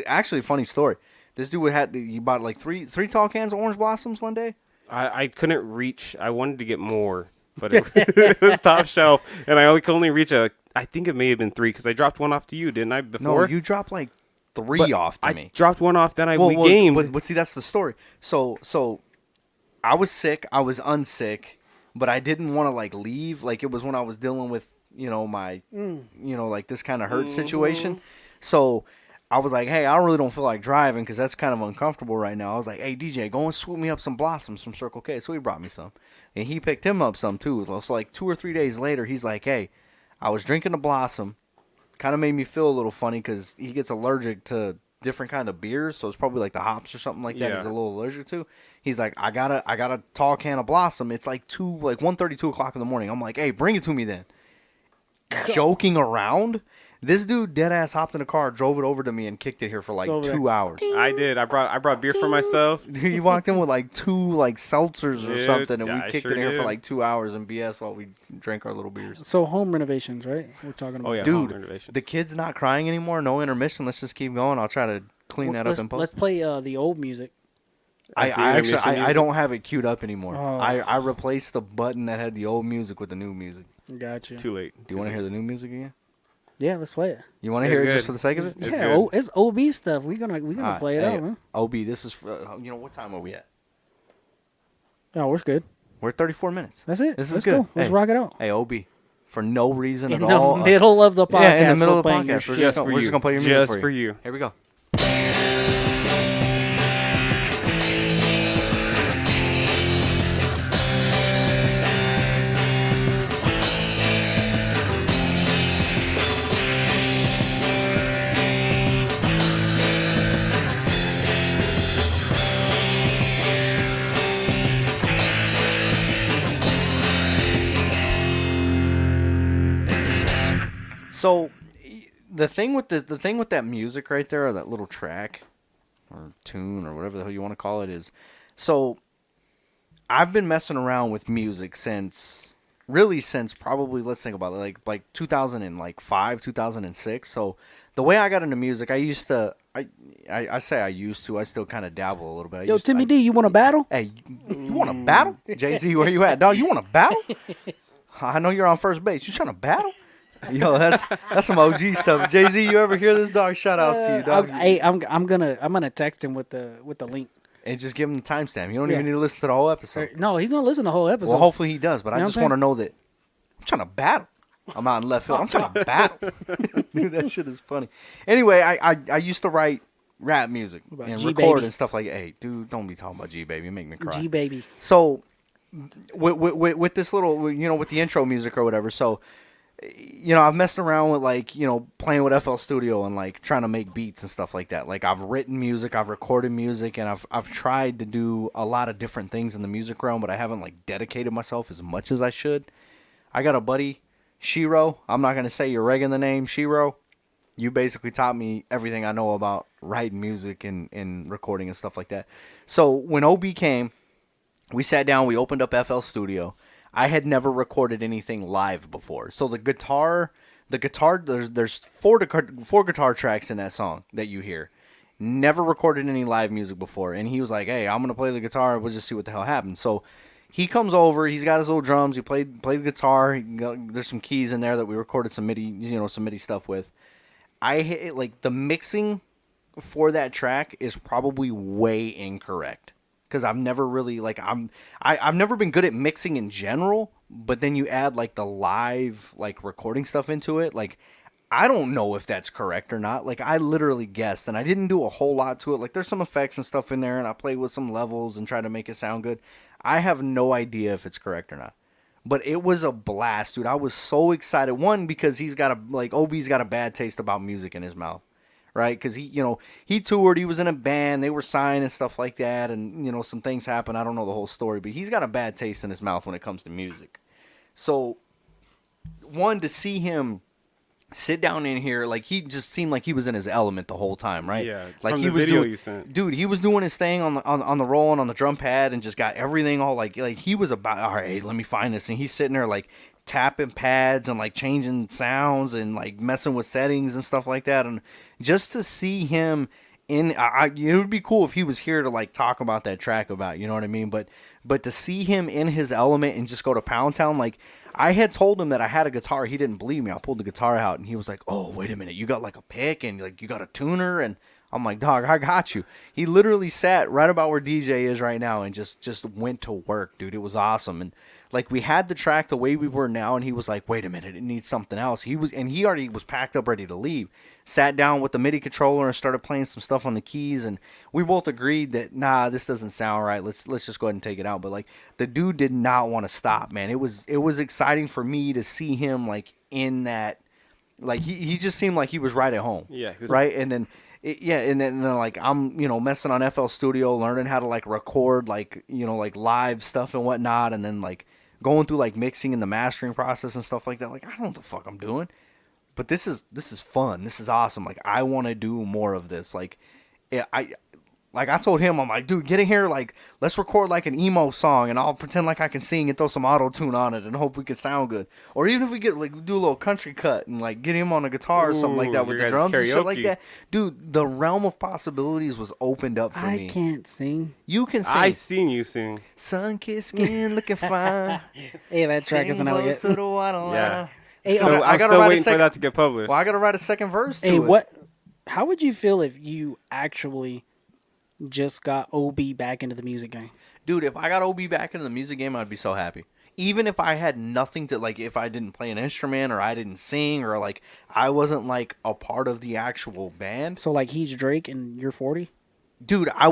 Actually, funny story. This dude he bought like three tall cans of orange blossoms one day. I couldn't reach. I wanted to get more, but it was top shelf, and I could only reach I think it may have been 3 because I dropped one off to you, didn't I? No, Before you dropped like 3 But off to I me. dropped one off. Then we Well, gamed. but see, that's the story. So I was sick. I was unsick, but I didn't want to like leave. Like it was when I was dealing with my like this kind of hurt situation. So I was like, hey, I really don't feel like driving because that's kind of uncomfortable right now. I was like, hey DJ, go and swoop me up some blossoms from Circle K. So he brought me some, and he picked him up some too. So like 2 or 3 days later, he's like, hey, I was drinking a blossom. Kind of made me feel a little funny because he gets allergic to different kind of beers, so it's probably like the hops or something like that. Yeah. He's a little allergic to. He's like, I got a tall can of Blossom. It's like 1:30, 2 o'clock in the morning. I'm like, hey, bring it to me then. Joking around, this dude dead ass hopped in the car, drove it over to me, and kicked it here for like over 2 hours. I did. I brought beer for myself. Dude, you walked in with like 2 like seltzers or Dude, something, and yeah, we I kicked sure it here for did. like 2 hours and BS while we drank our little beers. So home renovations, right? We're talking about. Oh yeah, home Dude, renovations. the kid's not crying anymore. No intermission. Let's just keep going. I'll try to clean that up let's, in post. let's play the old music. I That's the actually intermission I music? don't have it queued up anymore. Oh. I replaced the button that had the old music with the new music. Gotcha. Too late. Do you want to hear the new music again? Yeah, let's play it. You want to It's hear it good. just for the sake of it? It's yeah, good. it's OB stuff. We're gonna Alright, play it hey, out, man. OB, this is what time are we at? Oh, we're good. We're at 34 minutes. That's it. This is Let's good. go. Let's Hey. rock it out. Hey, OB, for no reason In at the all. middle of the podcast. Yeah, in the middle we're of the playing your podcast. We're shit. Just gonna- for we're you. just gonna play your music Just for for you. you. Here we go. So, the thing with the thing with that music right there, or that little track, or tune, or whatever the hell you want to call it, is, so I've been messing around with music since probably, let's think about it, like 2005, 2006. So the way I got into music, I used to, I say I used to, I still kind of dabble a little bit. Yo, Timmy D, you want to battle? Hey, you want to battle? Jay-Z, where you at, dog? You want to battle? I know you're on first base. You trying to battle? Yo, that's some OG stuff. Jay-Z, you ever hear this, dog? Shout outs to you, dog. I'm gonna text him with the link. And just give him the timestamp. You don't Yeah. even need to listen to the whole episode. No, he's gonna listen to the whole episode. Well, hopefully he does, but I You know just what I'm want to know that I'm trying to battle. I'm out in left field. I'm trying to battle. Dude, that shit is funny. Anyway, I used to write rap music What about and G-Baby? record and stuff like that. Hey, dude, don't be talking about G-Baby. You make me cry. G baby. So, with this little, with the intro music or whatever, so, I've messed around with, like, playing with FL Studio and, like, trying to make beats and stuff like that. Like, I've written music, I've recorded music, and I've tried to do a lot of different things in the music realm, but I haven't, like, dedicated myself as much as I should. I got a buddy, Shiro. I'm not going to say you're regging the name, Shiro. You basically taught me everything I know about writing music and recording and stuff like that. So, when OB came, we sat down, we opened up FL Studio. I had never recorded anything live before. So the guitar, there's four guitar tracks in that song that you hear. Never recorded any live music before. And he was like, hey, I'm going to play the guitar. We'll just see what the hell happens. So he comes over. He's got his little drums. He played the guitar. There's some keys in there that we recorded some MIDI stuff with. I hit, like, the mixing for that track is probably way incorrect. Because I've never really, like, I've never been good at mixing in general, but then you add, like, the live, like, recording stuff into it. Like, I don't know if that's correct or not. Like, I literally guessed, and I didn't do a whole lot to it. Like, there's some effects and stuff in there, and I played with some levels and tried to make it sound good. I have no idea if it's correct or not. But it was a blast, dude. I was so excited. One, because OB's got a bad taste about music in his mouth. Right, because he toured, he was in a band, they were signed and stuff like that, and some things happened. I don't know the whole story, but he's got a bad taste in his mouth when it comes to music. So, one, to see him sit down in here, like, he just seemed like he was in his element the whole time, right? Yeah, like from he the was video doing, you sent. dude, he was doing his thing on the roll and on the drum pad, and just got everything all like he was about. All right, let me find this, and he's sitting there like tapping pads and like changing sounds and like messing with settings and stuff like that. And just to see him it would be cool if he was here to like talk about that track about, you know what I mean? But to see him in his element and just go to Pound Town, like, I had told him that I had a guitar. He didn't believe me. I pulled the guitar out and he was like, oh, wait a minute. You got like a pick and like you got a tuner? And I'm like, dog, I got you. He literally sat right about where DJ is right now and just went to work, dude. It was awesome. And like, we had the track the way we were now, and he was like, wait a minute, it needs something else. He already was packed up ready to leave. Sat down with the MIDI controller and started playing some stuff on the keys, and we both agreed that, nah, this doesn't sound right. Let's just go ahead and take it out. But like, the dude did not want to stop, man. It was exciting for me to see him like in that, like, he just seemed like he was right at home. Yeah, he was right. And then and then like I'm messing on FL Studio, learning how to like record like like live stuff and whatnot, and then like going through like mixing and the mastering process and stuff like that. Like, I don't know what the fuck I'm doing, but this is fun. This is awesome. Like, I want to do more of this. Like, Like, I told him, I'm like, dude, get in here, like, let's record, like, an emo song, and I'll pretend like I can sing and throw some auto-tune on it and hope we can sound good. Or even if we get, like, do a little country cut and, like, get him on a guitar or something like that with the your guys' drums and shit like karaoke. that. Dude, the realm of possibilities was opened up for me. I can't sing. You can sing. I seen you sing. Sun-kissed skin looking fine. Hey, that track isn't out yet. To the water line. Yeah. Hey, So I I'm gotta still write a waiting for second- that to get published. Well, I got to write a second verse to hey, it. what? How would you feel if you actually just got OB back into the music game? Dude, if I got OB back into the music game, I'd be so happy. Even if I had nothing to, like, if I didn't play an instrument or I didn't sing or, like, I wasn't, like, a part of the actual band. So like he's Drake and you're 40? Dude, I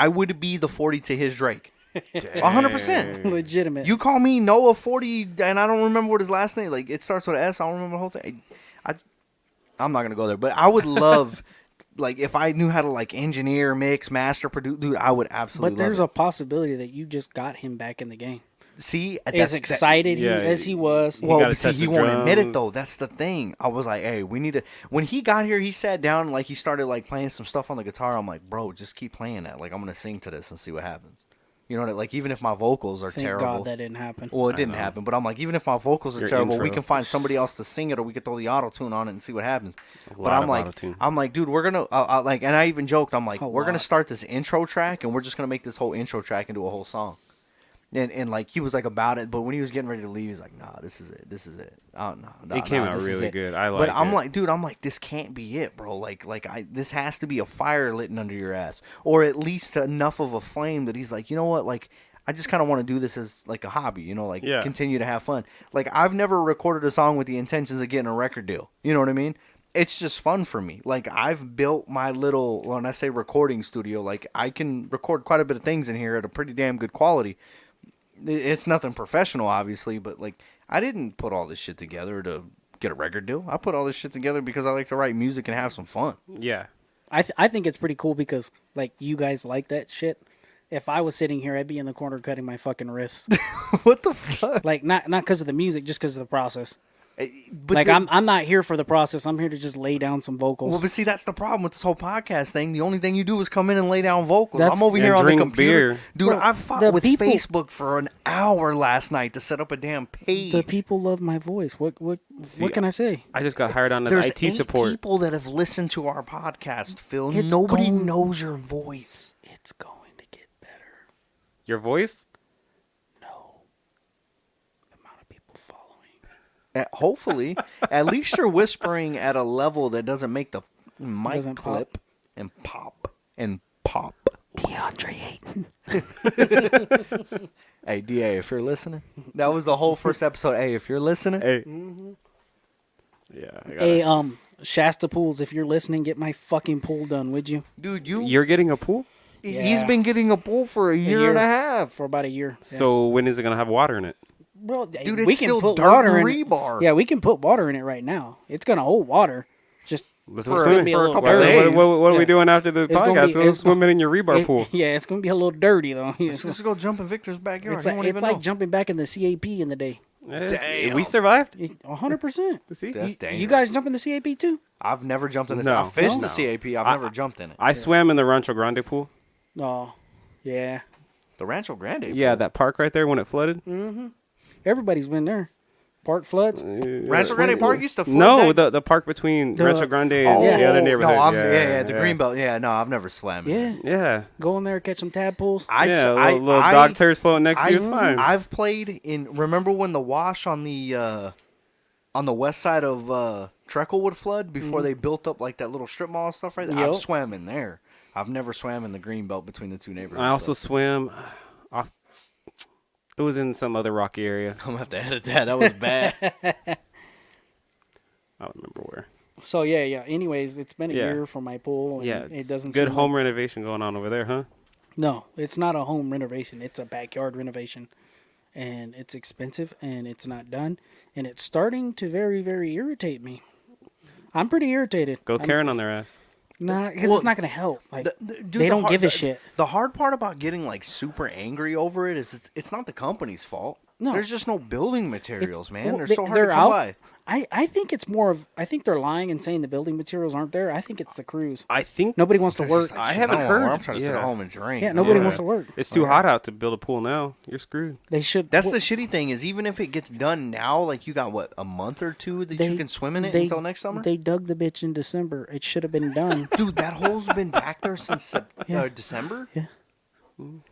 would be the 40 to his Drake. 100%. Legitimate. You call me Noah 40, and I don't remember what his last name, like, it starts with an S. I don't remember the whole thing. I'm not going to go there, but I would love, like, if I knew how to, like, engineer, mix, master, produce, dude, I would absolutely But there's love a possibility that you just got him back in the game. See? As excited as he was. You gotta Well, see, touch he the won't admit it, drums. though. That's the thing. I was like, hey, we need to... When he got here, he sat down, like, he started, like, playing some stuff on the guitar. I'm like, bro, just keep playing that. Like, I'm going to sing to this and see what happens. You know, like, even if my vocals are Thank terrible... God that didn't happen. Well, it didn't happen, but I'm like, even if my vocals are Your terrible, we intro. can find somebody else to sing it, or we could throw the auto tune on it and see what happens. But lot I'm of like, auto-tune. dude, we're gonna like, and I even joked, I'm like, A we're gonna lot. start this intro track, and we're just gonna make this whole intro track into a whole song. And like he was like about it, but when he was getting ready to leave, he's like, nah, this is it. Oh no, It came out this is really it. good. I But like I'm it. like, dude, this can't be it, bro. This has to be a fire lit under your ass, or at least enough of a flame that he's like, you know what, like. I just kind of want to do this as like a hobby, you know, like Yeah. continue to have fun. Like I've never recorded a song with the intentions of getting a record deal. You know what I mean? It's just fun for me. Like I've built my little, when I say recording studio, like I can record quite a bit of things in here at a pretty damn good quality. It's nothing professional, obviously, but like I didn't put all this shit together to get a record deal. I put all this shit together because I like to write music and have some fun. Yeah. I think it's pretty cool because like you guys like that shit. If I was sitting here, I'd be in the corner cutting my fucking wrists. What the fuck? Like not because of the music, just because of the process. But Like then- I'm not here for the process. I'm here to just lay down some vocals. Well, but see, that's the problem with this whole podcast thing. The only thing you do is come in and lay down vocals. That's- I'm over and here on the drink computer. beer. Dude, Bro, I fought the with people- Facebook for an hour last night to set up a damn page. The people love my voice. What can I say? I just got hired on as There's IT 8 support. people that have listened to our podcast, Phil. It's Nobody going- knows your voice. It's going to get better. Your voice? No. The amount of people following. Hopefully, at least you're whispering at a level that doesn't make the mic Doesn't clip pop. and pop and pop. DeAndre Ayton. Hey, DA, if you're listening, that was the whole first episode. Hey, if you're listening, Hey. Yeah. I gotta- Hey, Shasta Pools, if you're listening, get my fucking pool done, would you? dude, You're getting a pool? he's Yeah. been getting a pool for a year and a half. For about a year. So when is it gonna have water in it? Bro, Dude, we it's can still put dirt water and in it. rebar. Yeah, we can put water in it right now. It's gonna hold water. Just Let's For- go swimming. be a for a little couple What, dirty. days. what are we Yeah. doing after the It's gonna podcast? be- Go it's- swimming in your rebar pool. Yeah, it's gonna be a little dirty though. Let's just go jump in Victor's backyard. It's He like, won't it's even like know. jumping back in the CAP in the day. Yes, we survived. 100%. See, That's You dangerous. guys jump in the CAP too? I've never jumped in this. No. I've fished No. the CAP. I've never jumped in it. I swam in the Rancho Grande pool. Oh, yeah. The Rancho Grande. Yeah, pool. that park right there when it flooded. Everybody's been there. Park floods. Rancho Grande Park used to flood. No, that? the park between The- Rancho Grande and Oh, the other neighborhood. No, yeah, the Greenbelt. Yeah, no, I've never swam. In Yeah. it. Yeah, Go in there, catch some tadpoles. yeah. Little dog turds floating next to you. It's fine. I've played in. Remember when the wash on the west side of Treckle would flood before they built up like that little strip mall and stuff right there? I've Yep. swam in there. I've never swam in the Greenbelt between the two neighborhoods. I also so. swim off. It was in some other rocky area. I'm gonna have to edit that. That was bad. I don't remember where. So yeah. Anyways, it's been a Yeah. year for my pool. And Yeah, it doesn't. good seem home Like, renovation going on over there, huh? no, it's not a home renovation. It's a backyard renovation, and it's expensive, and it's not done, and it's starting to very, very irritate me. I'm pretty irritated. Go I'm- Karen on their ass. Nah, because Well, it's not gonna help. Like Dude, they the don't hard- give a the- shit. The hard part about getting like super angry over it is it's not the company's fault. No. There's just no building materials, man. They're Well, so hard to they're come out. by. I think it's more of. I think they're lying and saying the building materials aren't there. I think it's the crews. I think Nobody wants to They're work. just like, I shit, haven't don't wanna work. heard. I'm trying to sit Yeah. at home and drink. Yeah, nobody Yeah. wants to work. It's too hot out to build a pool now. You're screwed. They should. That's the shitty thing is even if it gets done now, like you got what a month or two that you can swim in it until next summer. They dug the bitch in December. It should have been done. Dude, that hole's been back there since December. Yeah.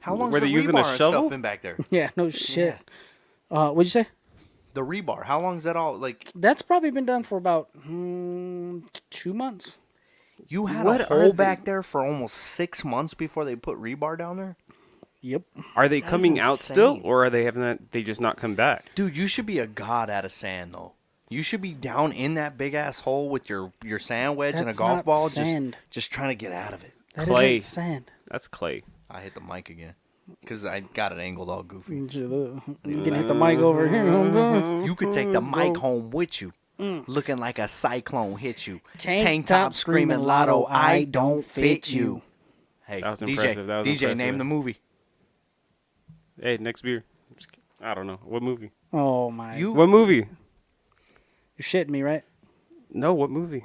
How long Were has they the using a rebar and shovel? stuff been back there? Yeah, no shit. What'd you say? The rebar. How long is that all? Like That's probably been done for about 2 months. you had What a are hole they- back there for almost 6 months before they put rebar down there. Yep. Are they That is coming out still, insane. or are they having that? They just not come back? Dude, you should be a god out of sand though. You should be down in that big ass hole with your sand wedge and a That's golf not ball, sand. just trying to get out of it. That Clay. isn't sand. That's clay. I hit the mic again because I got it angled all goofy. You can hit the mic over here. You could take the mic home with you, looking like a cyclone hit you. Tank top screaming lotto, I don't fit you. Hey, That was DJ, impressive. That was DJ, impressive. name the movie. Hey, next beer. I don't know what movie. Oh my! You- What movie? You're shitting me, right? No, what movie?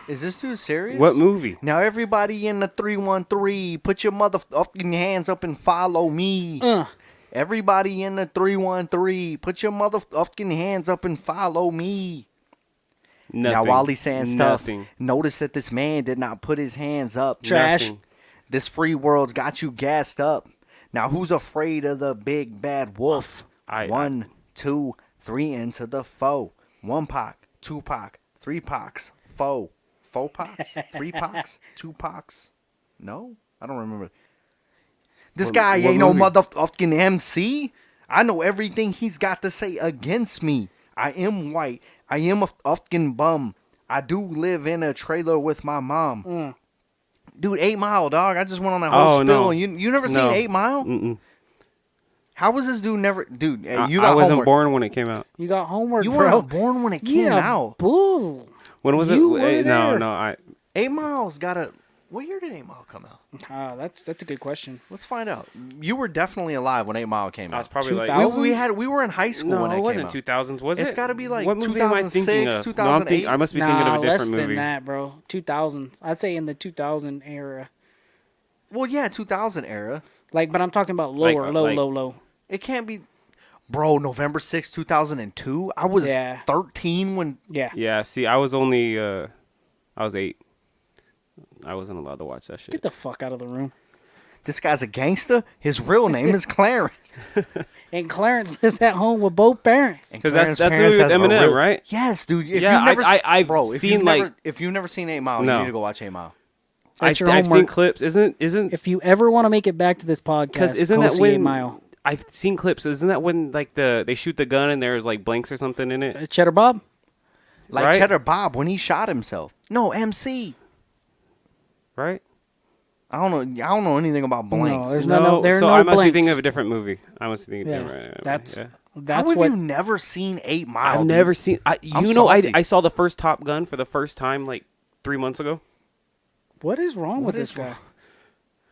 Is this dude serious? What movie? Now everybody in the 313, put your motherfucking hands up and follow me. Everybody in the 313, put your motherfucking hands up and follow me. Nothing. Now while he's saying stuff, Nothing. notice that this man did not put his hands up. Trash. Nothing. This free world's got you gassed up. Now who's afraid of the big bad wolf? I- 1, 2, 3 into the foe. 1 pock, 2 pock, 3 pocks, foe. 4 pocks, 3 pocks, 2 pocks. No, I don't remember. This guy what ain't no movie? motherfucking MC. I know everything he's got to say against me. I am white. I am a fucking bum. I do live in a trailer with my mom. Dude, 8 Mile, dog. I just went on that whole Oh, spill. no. You never No. seen 8 Mile? Mm-mm. How was this dude never? Dude, you I got wasn't homework. born when it came out. You got homework, You bro. weren't born when it came yeah, out. boo. When was You it? were No, there. no. I 8 Mile's got a. What year did 8 Mile come out? That's a good question. Let's find out. You were definitely alive when 8 Mile came I was out. probably like 2000? We were in high school no, when it it wasn't came 2000s, was it? It's gotta be like what movie am I thinking 2006, of? 2008. I must be thinking of a less different movie. than that, bro. 2000s. I'd say in the 2000 era. out. Well, yeah, 2000 era. Like, but I'm talking about lower, Like- low. It can't be. Bro, November 6, 2002. I was Yeah. 13 when. Yeah. Yeah, see, I was only I was 8. I wasn't allowed to watch that shit. Get the fuck out of the room. This guy's a gangster. His real name is Clarence. And Clarence lives at home with both parents. And 'Cause that's- Clarence's that's the parents movie with has a Eminem, real- right? Yes, dude. If Yeah, you've never, I've bro, if seen, you've like- never, if you've never seen 8 Mile, No. you need to go watch 8 Mile. That's your I've seen homework. clips. Isn't If you ever want to make it back to this podcast, because isn't go that see 8 when Mile. I've seen clips? Isn't that when like they shoot the gun and there's like blanks or something in it? Cheddar Bob? Like Right? Cheddar Bob when he shot himself. No, MC. Right? I don't know anything about blanks. there's no there are so no I must be blanks. thinking of a different movie. I must be thinking Yeah, of a different. that's yeah. How that's have what you never seen 8 Mile? I've dude? never seen. I'm You know, salty. I saw the first Top Gun for the first time like 3 months ago. what is wrong What with is this guy? wrong?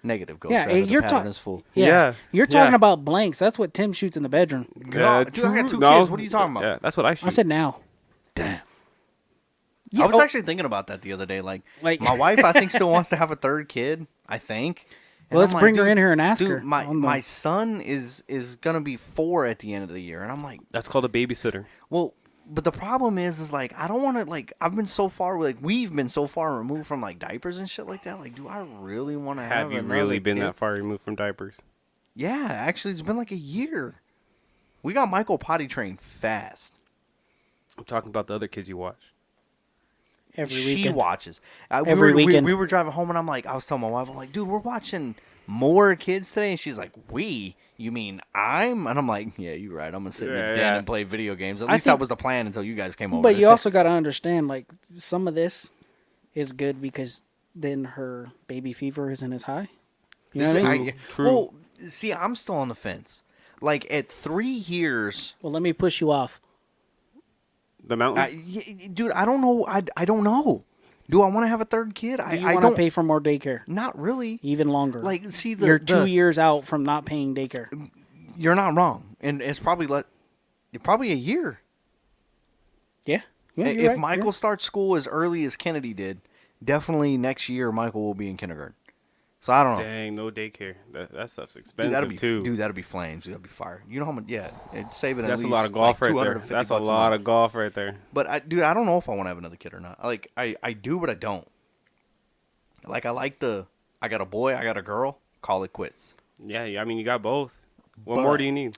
Negative Ghost Yeah, Rider. you're the pattern talk- is full. Yeah, You're talking yeah. about blanks. That's what Tim shoots in the bedroom. God, dude, I got 2 No, kids. What are you talking about? Yeah, that's what I shoot. I said now. Damn. Yeah, I was oh. actually thinking about that the other day. Like Like- my wife, I think, still wants to have a 3rd kid. I think. And Well, let's I'm like, bring her dude, in here and ask dude, her. My on the- my son is gonna be 4 at the end of the year, and I'm like, That's called a babysitter. well, but the problem is like I don't want to like I've been so far we've been so far removed from like diapers and shit like that. Like, do I really want to have? Have you another really been kid? that far removed from diapers? Yeah, actually, it's been like a year. We got Michael potty trained fast. I'm talking about the other kids you watch. every She weekend. watches. Every weekend. We were driving home, and I'm like, I was telling my wife, I'm like, dude, we're watching more kids today, and she's like, we? You mean I'm? And I'm like, yeah, you're right. I'm gonna sit in the Yeah, den yeah. and play video games. At I least that think- was the plan until you guys came over. But you also got to understand, like, some of this is good because then her baby fever isn't as high. You know what I mean? True. Well, see, I'm still on the fence. Like at 3 years, Well, let me push you off. The mountain. dude, I don't know. I don't know. Do I want to have a 3rd kid? Do you I want don't. to pay for more daycare? Not really. Even longer. Like, see, You're 2 years out from not paying daycare. You're not wrong, and it's probably probably a year. Yeah. Yeah, you're If right. Michael starts school as early as Kennedy did, definitely next year Michael will be in kindergarten. So I don't know. Dang, no daycare. That stuff's Dude, expensive too. that'll be flames. That'll be fire. You know how much? Yeah, it's saving. That's at a least lot of golf like right there. $250 That's a bucks lot month. of golf right there. But I don't know if I want to have another kid or not. Like I do, but I don't. Like I got a boy, I got a girl. Call it quits. Yeah, I mean you got both. What But- more do you need?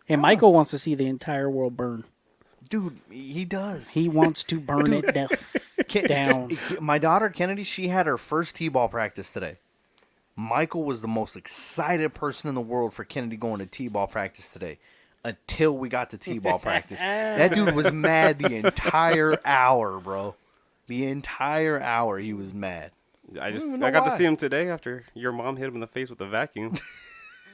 And Michael wants to see the entire world burn. Dude, he does. He wants to burn it down. My daughter Kennedy, she had her first t-ball practice today. Michael was the most excited person in the world for Kennedy going to t-ball practice today. Until we got to t-ball practice, that dude was mad the entire hour, bro. The entire hour he was mad. I even know got to why. see him today after your mom hit him in the face with a vacuum.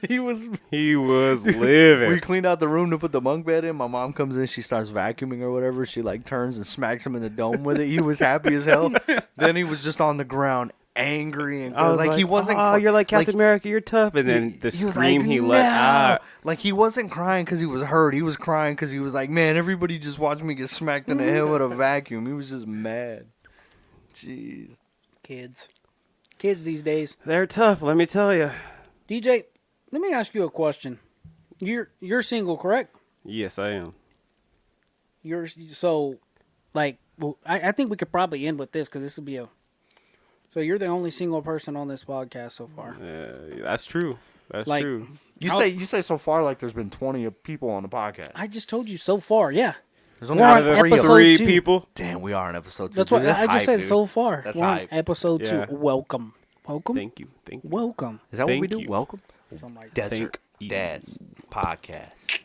He was. He was living. We cleaned out the room to put the bunk bed in. My mom comes in, she starts vacuuming or whatever. She like turns and smacks him in the dome with it. He was happy as hell. Then he was just on the ground, angry and I was like he wasn't. Oh, you're like Captain America. You're tough. And then the he was scream like, he let "No!" out. Like he wasn't crying because he was hurt. He was crying because he was like, man, everybody just watched me get smacked in the head with a vacuum. He was just mad. Jeez. Kids these days. They're tough. Let me tell you. DJ, let me ask you a question. You're single, correct? Yes, I am. You're so, like, well, I think we could probably end with this because this will be a. So you're the only single person on this podcast so far. That's true. That's Like, true. You say so far like there's been 20 people on the podcast. I just told you so far. Yeah, There's We're only on like episode three of them. Three two. people. Damn, we are on episode 2. that's dude. what That's I just hype, said dude. so far. That's We're on hype. episode Yeah. 2. Welcome. Thank you. Thank you. Welcome. Is that what we Thank do? you. Welcome. Something like that. Desert Thank you. Dads Podcast.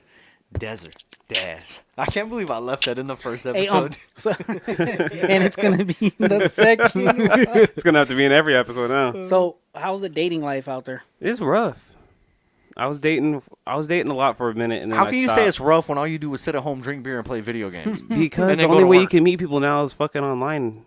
Desert Dads. I can't believe I left that in the first Hey, episode. so, and it's gonna be in the second. It's gonna have to be in every episode now. So, how's the dating life out there? It's rough. I was dating a lot for a minute, and then How I can you stopped. say it's rough when all you do is sit at home, drink beer, and play video games? Because And the then go only to way you work. can meet people now is fucking online.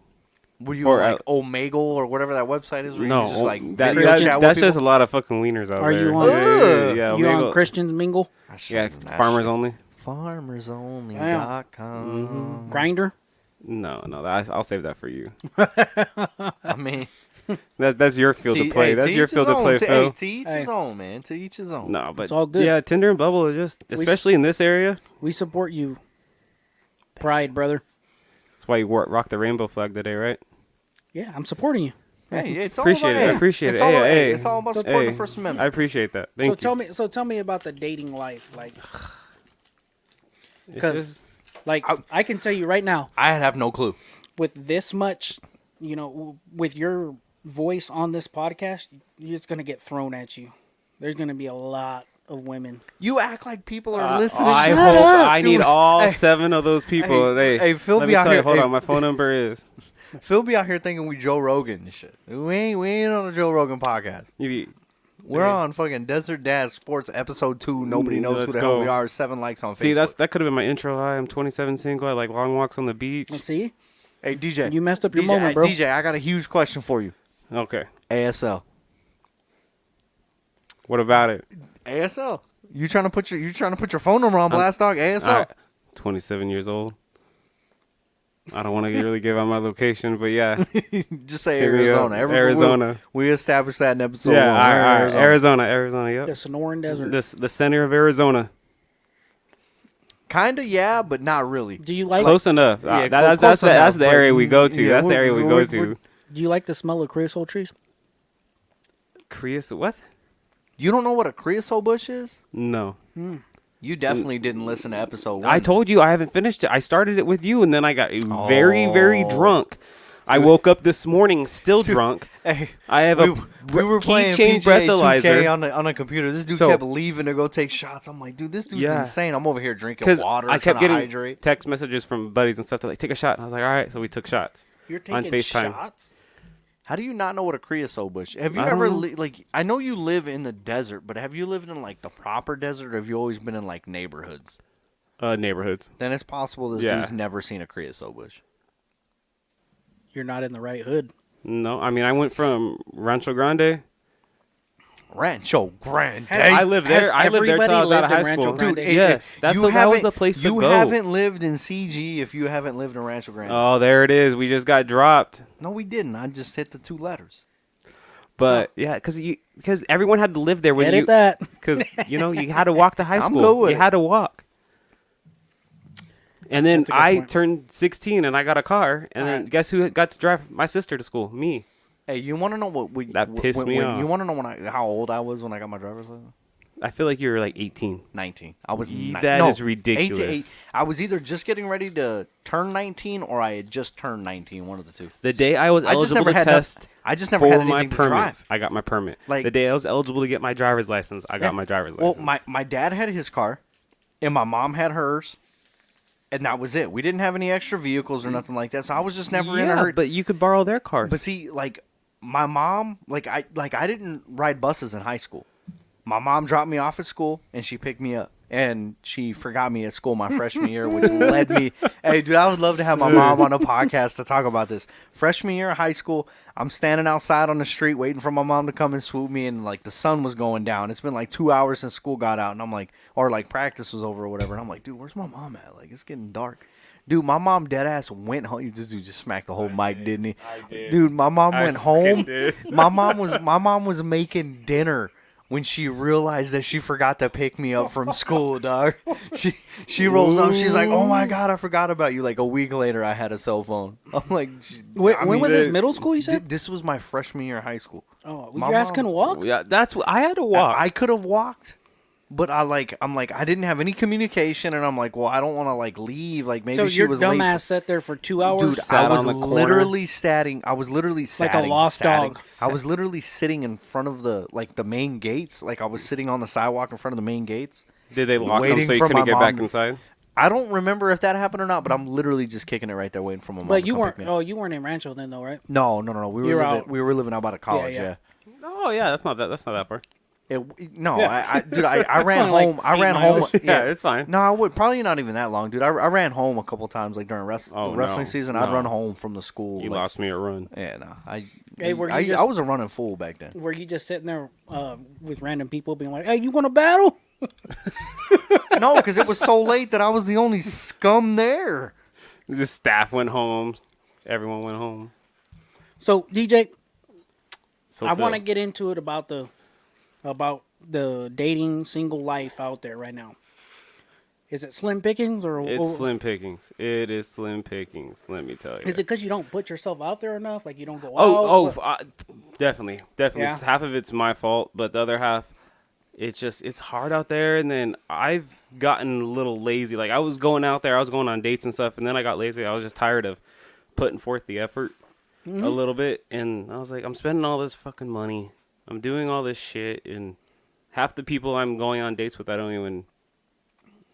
Were you Or, like Omegle or whatever that website is? Where No, you just like that, video chat with that's people? just a lot of fucking wieners out Are there. you on- Yeah, You Omegle- on Christians Mingle? I Yeah, shouldn't- that farmers shit. only. FarmersOnly.com. Grinder? No, I'll save that for you. I mean, That's your field to play. That's your field to play, Phil. To each Hey. his own, man. To each his own. No, but It's all good. Yeah, Tinder and Bubble are just, especially in this area. We support you. Pride, brother. That's why you rock the rainbow flag today, right? Yeah, I'm supporting you. Hey, it's all Appreciate about, it. I hey, appreciate it's it. All Hey, about, hey. it's all about supporting Hey, the First Amendment. I appreciate that. Thank you. Tell me about the dating life, like, It's because, just- like, I can tell you right now, I have no clue. with this much, with your voice on this podcast, it's gonna get thrown at you. There's gonna be a lot of women. You act like people are listening. I Shut hope up, I dude. need all Hey, 7 of those people. hey, Phil let be me out tell you. here- Hold hey. on, my phone number is. Phil be out here thinking we Joe Rogan and shit. We ain't on the Joe Rogan podcast. We're on fucking Desert Dad Sports episode 2. Nobody knows who Let's the hell go. we are. 7 likes on Facebook. See, that could have been my intro. Hi, I'm 27, single. I like long walks on the beach. Let's see. Hey DJ, You messed up your DJ, moment, bro. DJ, I got a huge question for you. Okay, ASL. what about it? ASL. You trying to put your phone number on blast, dog? ASL. All right, 27 years old. I don't want to really give out my location, but yeah. Just say Hit me up. Arizona. Arizona. We established that in episode Yeah, 1. all right. Arizona. Arizona, yep. The Sonoran Desert. The center of Arizona. Kinda, yeah, but not really. Do you like? Close enough. Yeah, That's close enough, the but area we go to. yeah, That's the area we go to. Do you like the smell of creosote trees? Creosote, what? You don't know what a creosote bush is? No. You definitely didn't listen to episode 1. I told you I haven't finished it. I started it with you, and then I got very, very drunk. I woke up this morning still drunk. Hey, I have we were playing keychain PGA 2K breathalyzer. on a computer. This dude So- kept leaving to go take shots. I'm like, dude, this dude's Yeah. insane. I'm over here drinking Because water, I kept trying to getting hydrate. text messages from buddies and stuff. They're like, take a shot. And I was like, all right. So we took shots. You're On taking FaceTime. shots. How do you not know what a creosote bush? Have you I don't ever know. like? I know you live in the desert, but have you lived in like the proper desert, or have you always been in like neighborhoods? Neighborhoods. Then it's possible this Yeah. dude's never seen a creosote bush. You're not in the right hood. No, I mean, I went from Rancho Grande Rancho Grande. I lived there. I lived there till I was out of high everybody school. lived in Rancho Dude, Grande? Yes, that was the place to you go. haven't lived in CG if you haven't lived in Rancho Grande. Oh, there it is. We just got dropped. No, we didn't. I just hit the 2 letters. But yeah, because everyone had to live there when Edit you that. because you had to walk to high I'm school. good with You it. had to walk. And then That's a good I point. turned 16 and I got a car. And then Alright. guess who got to drive my sister to school? Me. Hey, you want to know what we That pissed me off. You want to know how old I was when I got my driver's license? I feel like you were like 18. 19. I was That no, is ridiculous. 8. I was either just getting ready to turn 19 or I had just turned 19, one of the two. The day I was I just eligible never to had test I just never for had my anything to permit, drive. I got my permit. Like- the day I was eligible to get my driver's license, I got my driver's Well, license. my dad had his car, and my mom had hers, and that was it. We didn't have any extra vehicles or nothing like that, so I was just never in a hurry. but you could borrow their cars. But see, like my mom, I didn't ride buses in high school. My mom dropped me off at school and she picked me up. And she forgot me at school my freshman year, which led me. Hey, dude, I would love to have my mom on a podcast to talk about this. Freshman year of high school, I'm standing outside on the street waiting for my mom to come and swoop me, and like the sun was going down. It's been like 2 hours since school got out, and I'm like, or like practice was over or whatever. And I'm like, dude, where's my mom at? Like, it's getting dark. Dude, my mom dead ass went home. This dude just smacked the whole mic, didn't he? I did. Dude, my mom went fucking home. did. My mom was making dinner when she realized that she forgot to pick me up from school, dog. She rolls up. She's like, "Oh my god, I forgot about you." Like a week later, I had a cell phone. I'm like, When was this? Middle school, you said? This was my freshman year of high school. Oh, My your ass mom- couldn't walk? Yeah, that's what I had to walk. I could have walked, but I'm like, I didn't have any communication, and I'm like, well, I don't want to like leave. Like maybe So she your was dumb late. ass sat there for 2 hours? Dude, Sat I was on the corner. literally statting. I was literally Like a statting, lost statting. dog. I was literally sitting in front of the main gates. Like I was sitting on the sidewalk in front of the main gates. Did they lock them waiting so you for couldn't my get back mom- inside? I don't remember if that happened or not, but I'm literally just kicking it right there, waiting for my mom. But to you come weren't. pick me up. Oh, you weren't in Rancho then, though, right? No. We You were were living, out. we were living out by the college. yeah. Yeah. Oh yeah, that's not that far. No, Yeah. dude, I ran Only like home. I 8 ran miles. home. Yeah, it's fine. No, I would probably not even that long, dude. I ran home a couple times, like during Oh, the wrestling no. season. I'd No. run home from the school. You like, lost me a run. Yeah, no. Hey, were you I just- was a running fool back then. Were you just sitting there with random people being like, hey, you want to battle? No, because it was so late that I was the only scum there. The staff went home. Everyone went home. So, DJ, So I Phil, want to get into it about the dating single life out there right now. Is it slim pickings or It's slim pickings. It is slim pickings. Let me tell you. Is it because you don't put yourself out there enough? Like you don't go Oh, out? definitely. Yeah. Half of it's my fault, but the other half, it's hard out there. And then I've gotten a little lazy. Like I was going out there, I was going on dates and stuff, and then I got lazy. I was just tired of putting forth the effort a little bit, and I was like, I'm spending all this fucking money, I'm doing all this shit, and half the people I'm going on dates with, I don't even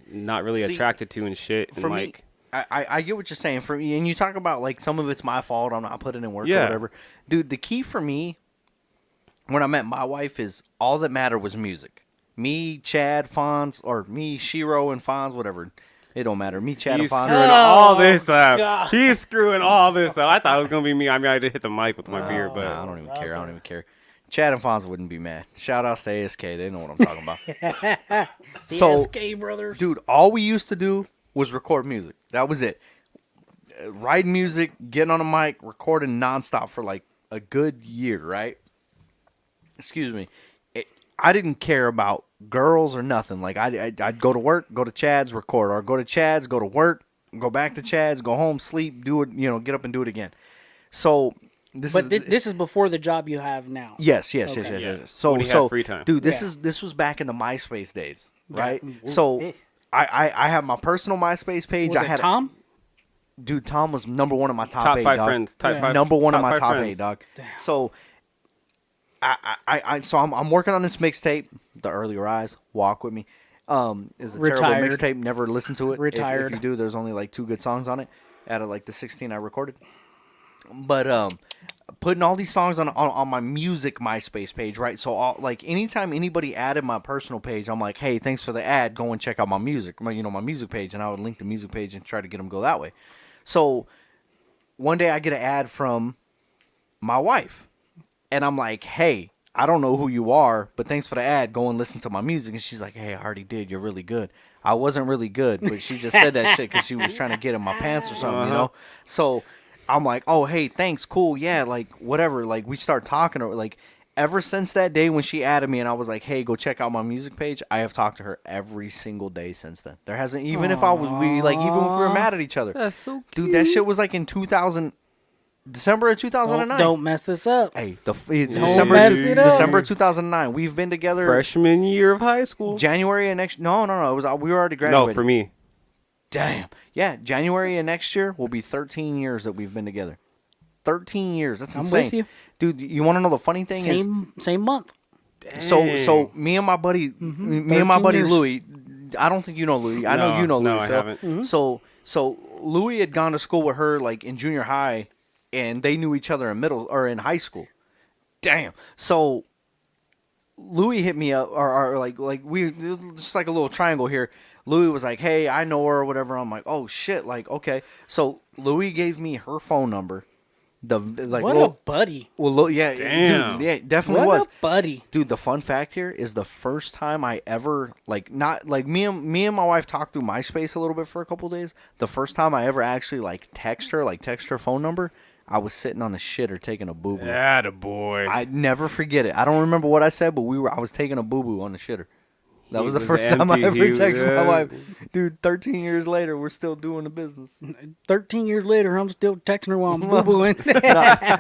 not really See, attracted to and shit. And For like, me, I get what you're saying. For me, and you talk about like some of it's my fault. I'm not putting in work or Yeah. whatever. Dude, the key for me when I met my wife is all that mattered was music. Me, Chad, Fonz, or me, Shiro, and Fonz, whatever. It don't matter. Me, Chad, he's and Fonz. screwing all Oh, this up. God. He's screwing all this up. I thought it was gonna be me. I mean, I did hit the mic with my Oh, beer, but Nah, I don't even care. I don't even care. Chad and Fonz wouldn't be mad. Shout outs to ASK. They know what I'm talking about. The So, SK brothers. dude, all we used to do was record music. That was it. Writing music, getting on a mic, recording nonstop for like a good year, right? Excuse me. I didn't care about girls or nothing. Like I'd go to work, go to Chad's, record, or go to Chad's, go to work, go back to Chad's, go home, sleep, do it, get up and do it again. So this This is before the job you have now. Yes. Yeah. So, When you have free time. dude, Yeah. this was back in the MySpace days, right? So, I have my personal MySpace page. Was I it had Tom? dude. Tom was number one of my top, top 8, five dog. friends. Top Yeah. five. Number one of top my five top friends. 8, dog. So, so I'm working on this mixtape, The Early Rise. Walk with me. Is a Retired. terrible mixtape. Never listened to it. Retired. If you do, there's only like 2 good songs on it out of like the 16 I recorded. But putting all these songs on my music MySpace page, right? So like anytime anybody added my personal page, I'm like, hey, thanks for the ad. Go and check out my music, my music page, and I would link the music page and try to get them go that way. So one day I get an ad from my wife, and I'm like, hey, I don't know who you are, but thanks for the ad. Go and listen to my music. And she's like, hey, I already did. You're really good. I wasn't really good, but she just said that shit because she was trying to get in my pants or something, you know? So I'm like, oh, hey, thanks. Cool. Yeah, like, whatever. Like, we start talking. Or like, ever since that day when she added me and I was like, hey, go check out my music page, I have talked to her every single day since then. There hasn't, even if even if we were mad at each other. That's so cute. Dude, that shit was like in December of 2009. Don't mess this up. Hey, Don't mess it up. December 2009. We've been together. Freshman year of high school. January of next. No. It was we were already graduated. No, for me. Damn. Yeah, January of next year will be 13 years that we've been together. 13 years. That's insane. I'm with you, dude. You want to know the funny thing same month. So me and my buddy, me and my buddy years. Louis. I don't think you know Louis. I know you know Louis. No, I Phil. haven't. Mm-hmm. So Louis had gone to school with her like in junior high, and they knew each other in middle or in high school. Damn. So Louis hit me up, or like we just like a little triangle here. Louis was like, "Hey, I know her," or whatever. I'm like, "Oh shit!" Like, okay. So Louis gave me her phone number. What a buddy! Well, yeah, damn, dude, yeah, definitely what was, a buddy, dude. The fun fact here is the first time I ever not me and my wife talked through MySpace a little bit for a couple days. The first time I ever actually text her phone number. I was sitting on the shitter taking a boo boo. Attaboy. I never forget it. I don't remember what I said, but I was taking a boo boo on the shitter. That was the first time I ever texted my wife. Dude, 13 years later, we're still doing the business. 13 years later, I'm still texting her while I'm boo-booing.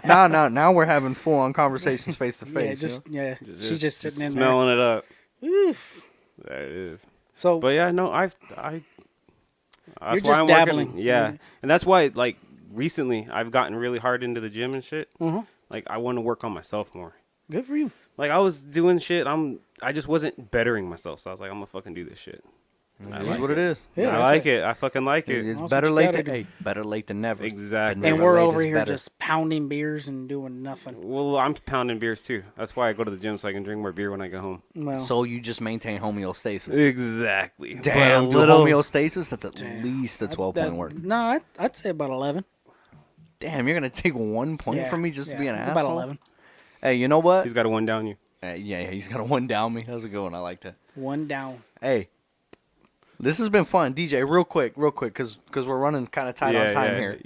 No. Now we're having full-on conversations face to face. She's just sitting in smelling it up. Oof. There it is. So, but yeah, no, that's you're why just I'm dabbling. working. Yeah, and that's why recently I've gotten really hard into the gym and shit. Mm-hmm. Like I want to work on myself more. Good for you. Like I was doing shit. I just wasn't bettering myself. So I was like, I'm gonna fucking do this shit. It is what it is. Yeah, I like it. I fucking like it. It's That's better what you late gotta than do. better late than never. Exactly. And Never we're late over is here better. just pounding beers and doing nothing. Well, I'm pounding beers too. That's why I go to the gym so I can drink more beer when I go home. Well, So you just maintain homeostasis. Exactly. Damn, But a little. homeostasis. That's at least a 12-point work. No, I'd say about 11. Damn, you're gonna take 1 point from me just to be an it's asshole. about 11. Hey, you know what? He's got a one down you. Yeah, he's got a one down me. How's it going? I like that. One down. Hey, this has been fun, DJ. Real quick, because we're running kind of tight on time here.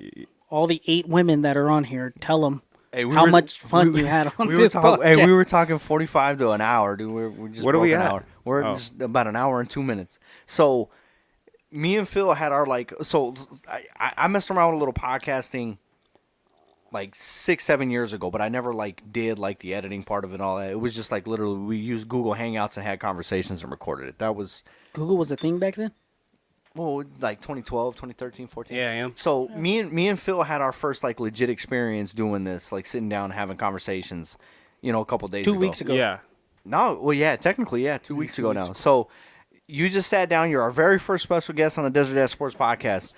All the 8 women that are on here, tell them Hey, how much fun you had on this podcast. Hey, we were talking 45 to an hour, dude. We're just What are we broke an at? hour. We're Oh. just about an hour and 2 minutes. So, me and Phil had our I messed around with a little podcasting 6-7 years ago, but I never did the editing part of it and all that. It was just literally we used Google Hangouts and had conversations and recorded it. That was Google was a thing back then? 2012, 2013, 14. Yeah, I am. So me and Phil had our first legit experience doing this, sitting down and having conversations, a couple days ago. 2 weeks ago. Yeah. No, well, yeah, technically, yeah, 2 weeks ago now. So you just sat down. You're our very first special guest on the Desert Ass Sports Podcast.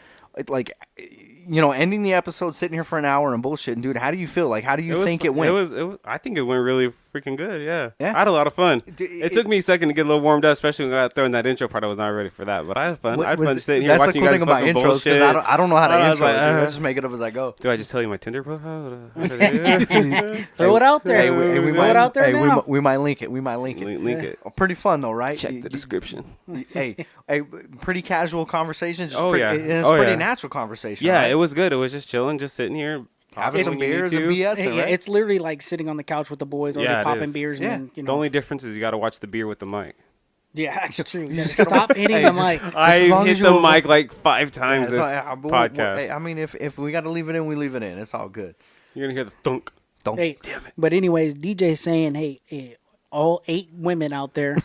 Ending the episode, sitting here for an hour and bullshitting, dude. How do you feel? How do you think it went? It was. I think it went really freaking good. Yeah. Yeah? I had a lot of fun. It It took me a second to get a little warmed up, especially when I got throwing that intro part. I was not ready for that, but I had fun. I had fun sitting here That's watching the cool you guys thing about fucking intros bullshit. I don't know how to I was intro. like, Dude. I uh-huh. just make it up as I go. Do I just tell you my Tinder profile? Throw it out there. Hey, we Throw might it out there now. we might link it. Link it. Pretty fun though, right? Check the description. Hey, pretty casual conversation. Just Oh, yeah. and it's Oh, pretty yeah. natural conversation. Yeah, right? it was good. It was just chilling, just sitting here. having some when you need beers and to. BS. Hey, right? it's literally like sitting on the couch with the boys, or Yeah, they it popping is. beers, Yeah. and then The only difference is you got to watch the beer with the mic. yeah, that's true. You just gotta gotta- stop hitting Hey, the just- mic. as I long hit as the you- mic 5 times this podcast. Hey, I mean, if we got to leave it in, we leave it in. It's all good. You're gonna hear the thunk. Don't. Hey, but anyways, DJ saying, hey, all 8 women out there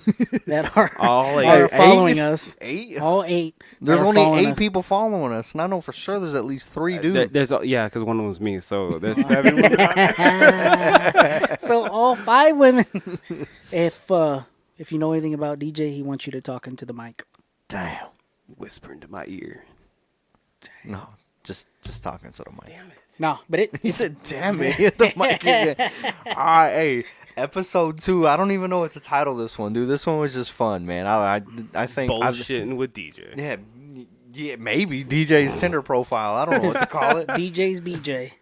that are All are eight. following us. 8. All 8. There's are only following 8 us. people following us, and I know for sure there's at least 3 dudes. There's because one of them was me, so there's 7 women out there. So all 5 women. If you know anything about DJ, he wants you to talk into the mic. Damn. Whisper into my ear. No, just talking to the mic. No, but He said, "Damn it, hit the mic again." Hey, episode 2. I don't even know what to title this one, dude. This one was just fun, man. I think Bullshitting with DJ. Yeah, maybe DJ's Tinder profile. I don't know what to call it. DJ's BJ.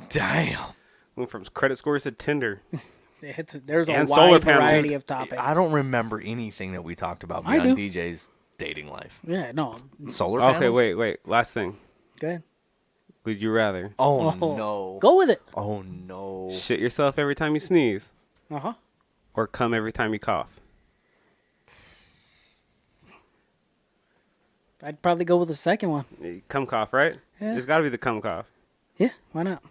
Damn. Went from credit scores to Tinder. There's a And wide solar panels. variety of topics. I don't remember anything that we talked about I beyond do. DJ's dating life. Yeah, no. Solar panels? Okay, wait. Last thing. Go ahead. Would you rather Oh, no. Go with it. Oh, no. shit yourself every time you sneeze Uh-huh. or come every time you cough? I'd probably go with the second one. Come cough, right? Yeah. It's got to be the come cough. Yeah, why not?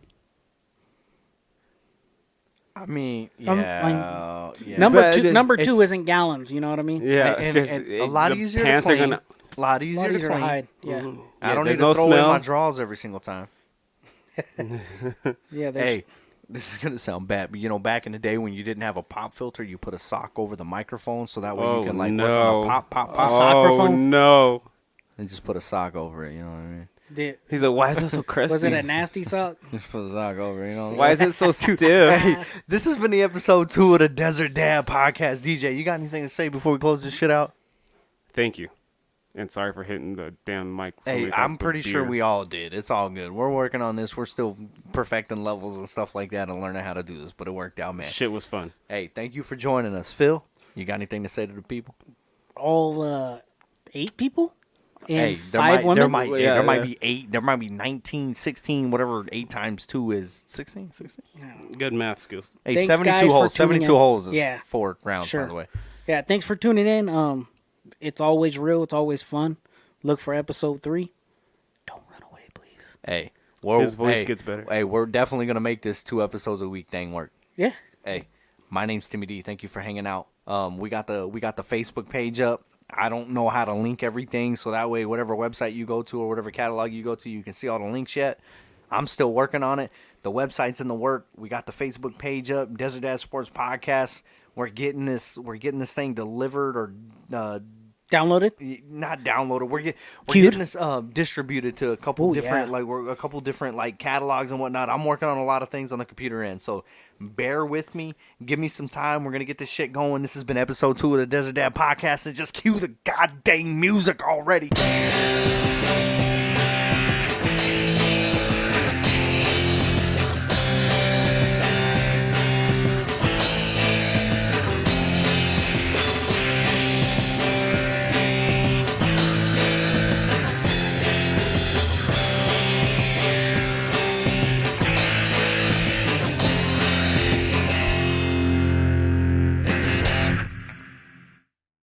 I mean, Um, yeah. yeah. Number But two isn't gallons. You know what I mean? Yeah, And- just, and a lot the easier to pants clean. are gonna. A lot easier, A lot to easier clean. to hide. Yeah, Mhm. I don't there's need to no throw smell. away my drawers every single time. yeah. There's, Hey, this is gonna sound bad, but back in the day when you didn't have a pop filter, you put a sock over the microphone so that way you can work on a pop, pop, pop, Soccerphone? Oh no! and just put a sock over it. You know what I mean? He's like, why is that so crusty? was it a nasty sock? Just put a sock over it. Why is it so stiff? Hey, this has been the episode 2 of the Desert Dad Podcast. DJ, you got anything to say before we close this shit out? Thank you, and sorry for hitting the damn mic. so Hey, many times I'm with pretty sure beer. we all did. It's all good. We're working on this. We're still perfecting levels and stuff like that and learning how to do this, but it worked out, man. Shit was fun. Hey, thank you for joining us. Phil, you got anything to say to the people? All 8 people and Hey, 5 women. there might Yeah, there might yeah. be 8, there might be 19, 16, whatever 8 times 2 is 16, 16. Good math skills. Hey, Thanks, 72 guys, for holes. tuning 72 in. holes is Yeah. 4 rounds, Sure. by the way. Yeah, thanks for tuning in. It's always real. It's always fun. Look for episode 3. Don't run away, please. Hey, His voice gets better. Hey, we're definitely gonna make this 2 episodes a week thing work. Yeah. Hey, my name's Timmy D. Thank you for hanging out. We got the Facebook page up. I don't know how to link everything, so that way whatever website you go to or whatever catalog you go to, you can see all the links yet. I'm still working on it. The website's in the work. We got the Facebook page up, Desert Dad Sports Podcast. We're getting this thing delivered or Downloaded. not downloaded. We're Queued? getting this distributed to a couple Ooh, different yeah. a couple different catalogs and whatnot. I'm working on a lot of things on the computer end, so bear with me. Give me some time. We're gonna get this shit going. This has been episode 2 of the Desert Dad Podcast, and just cue the goddamn music already.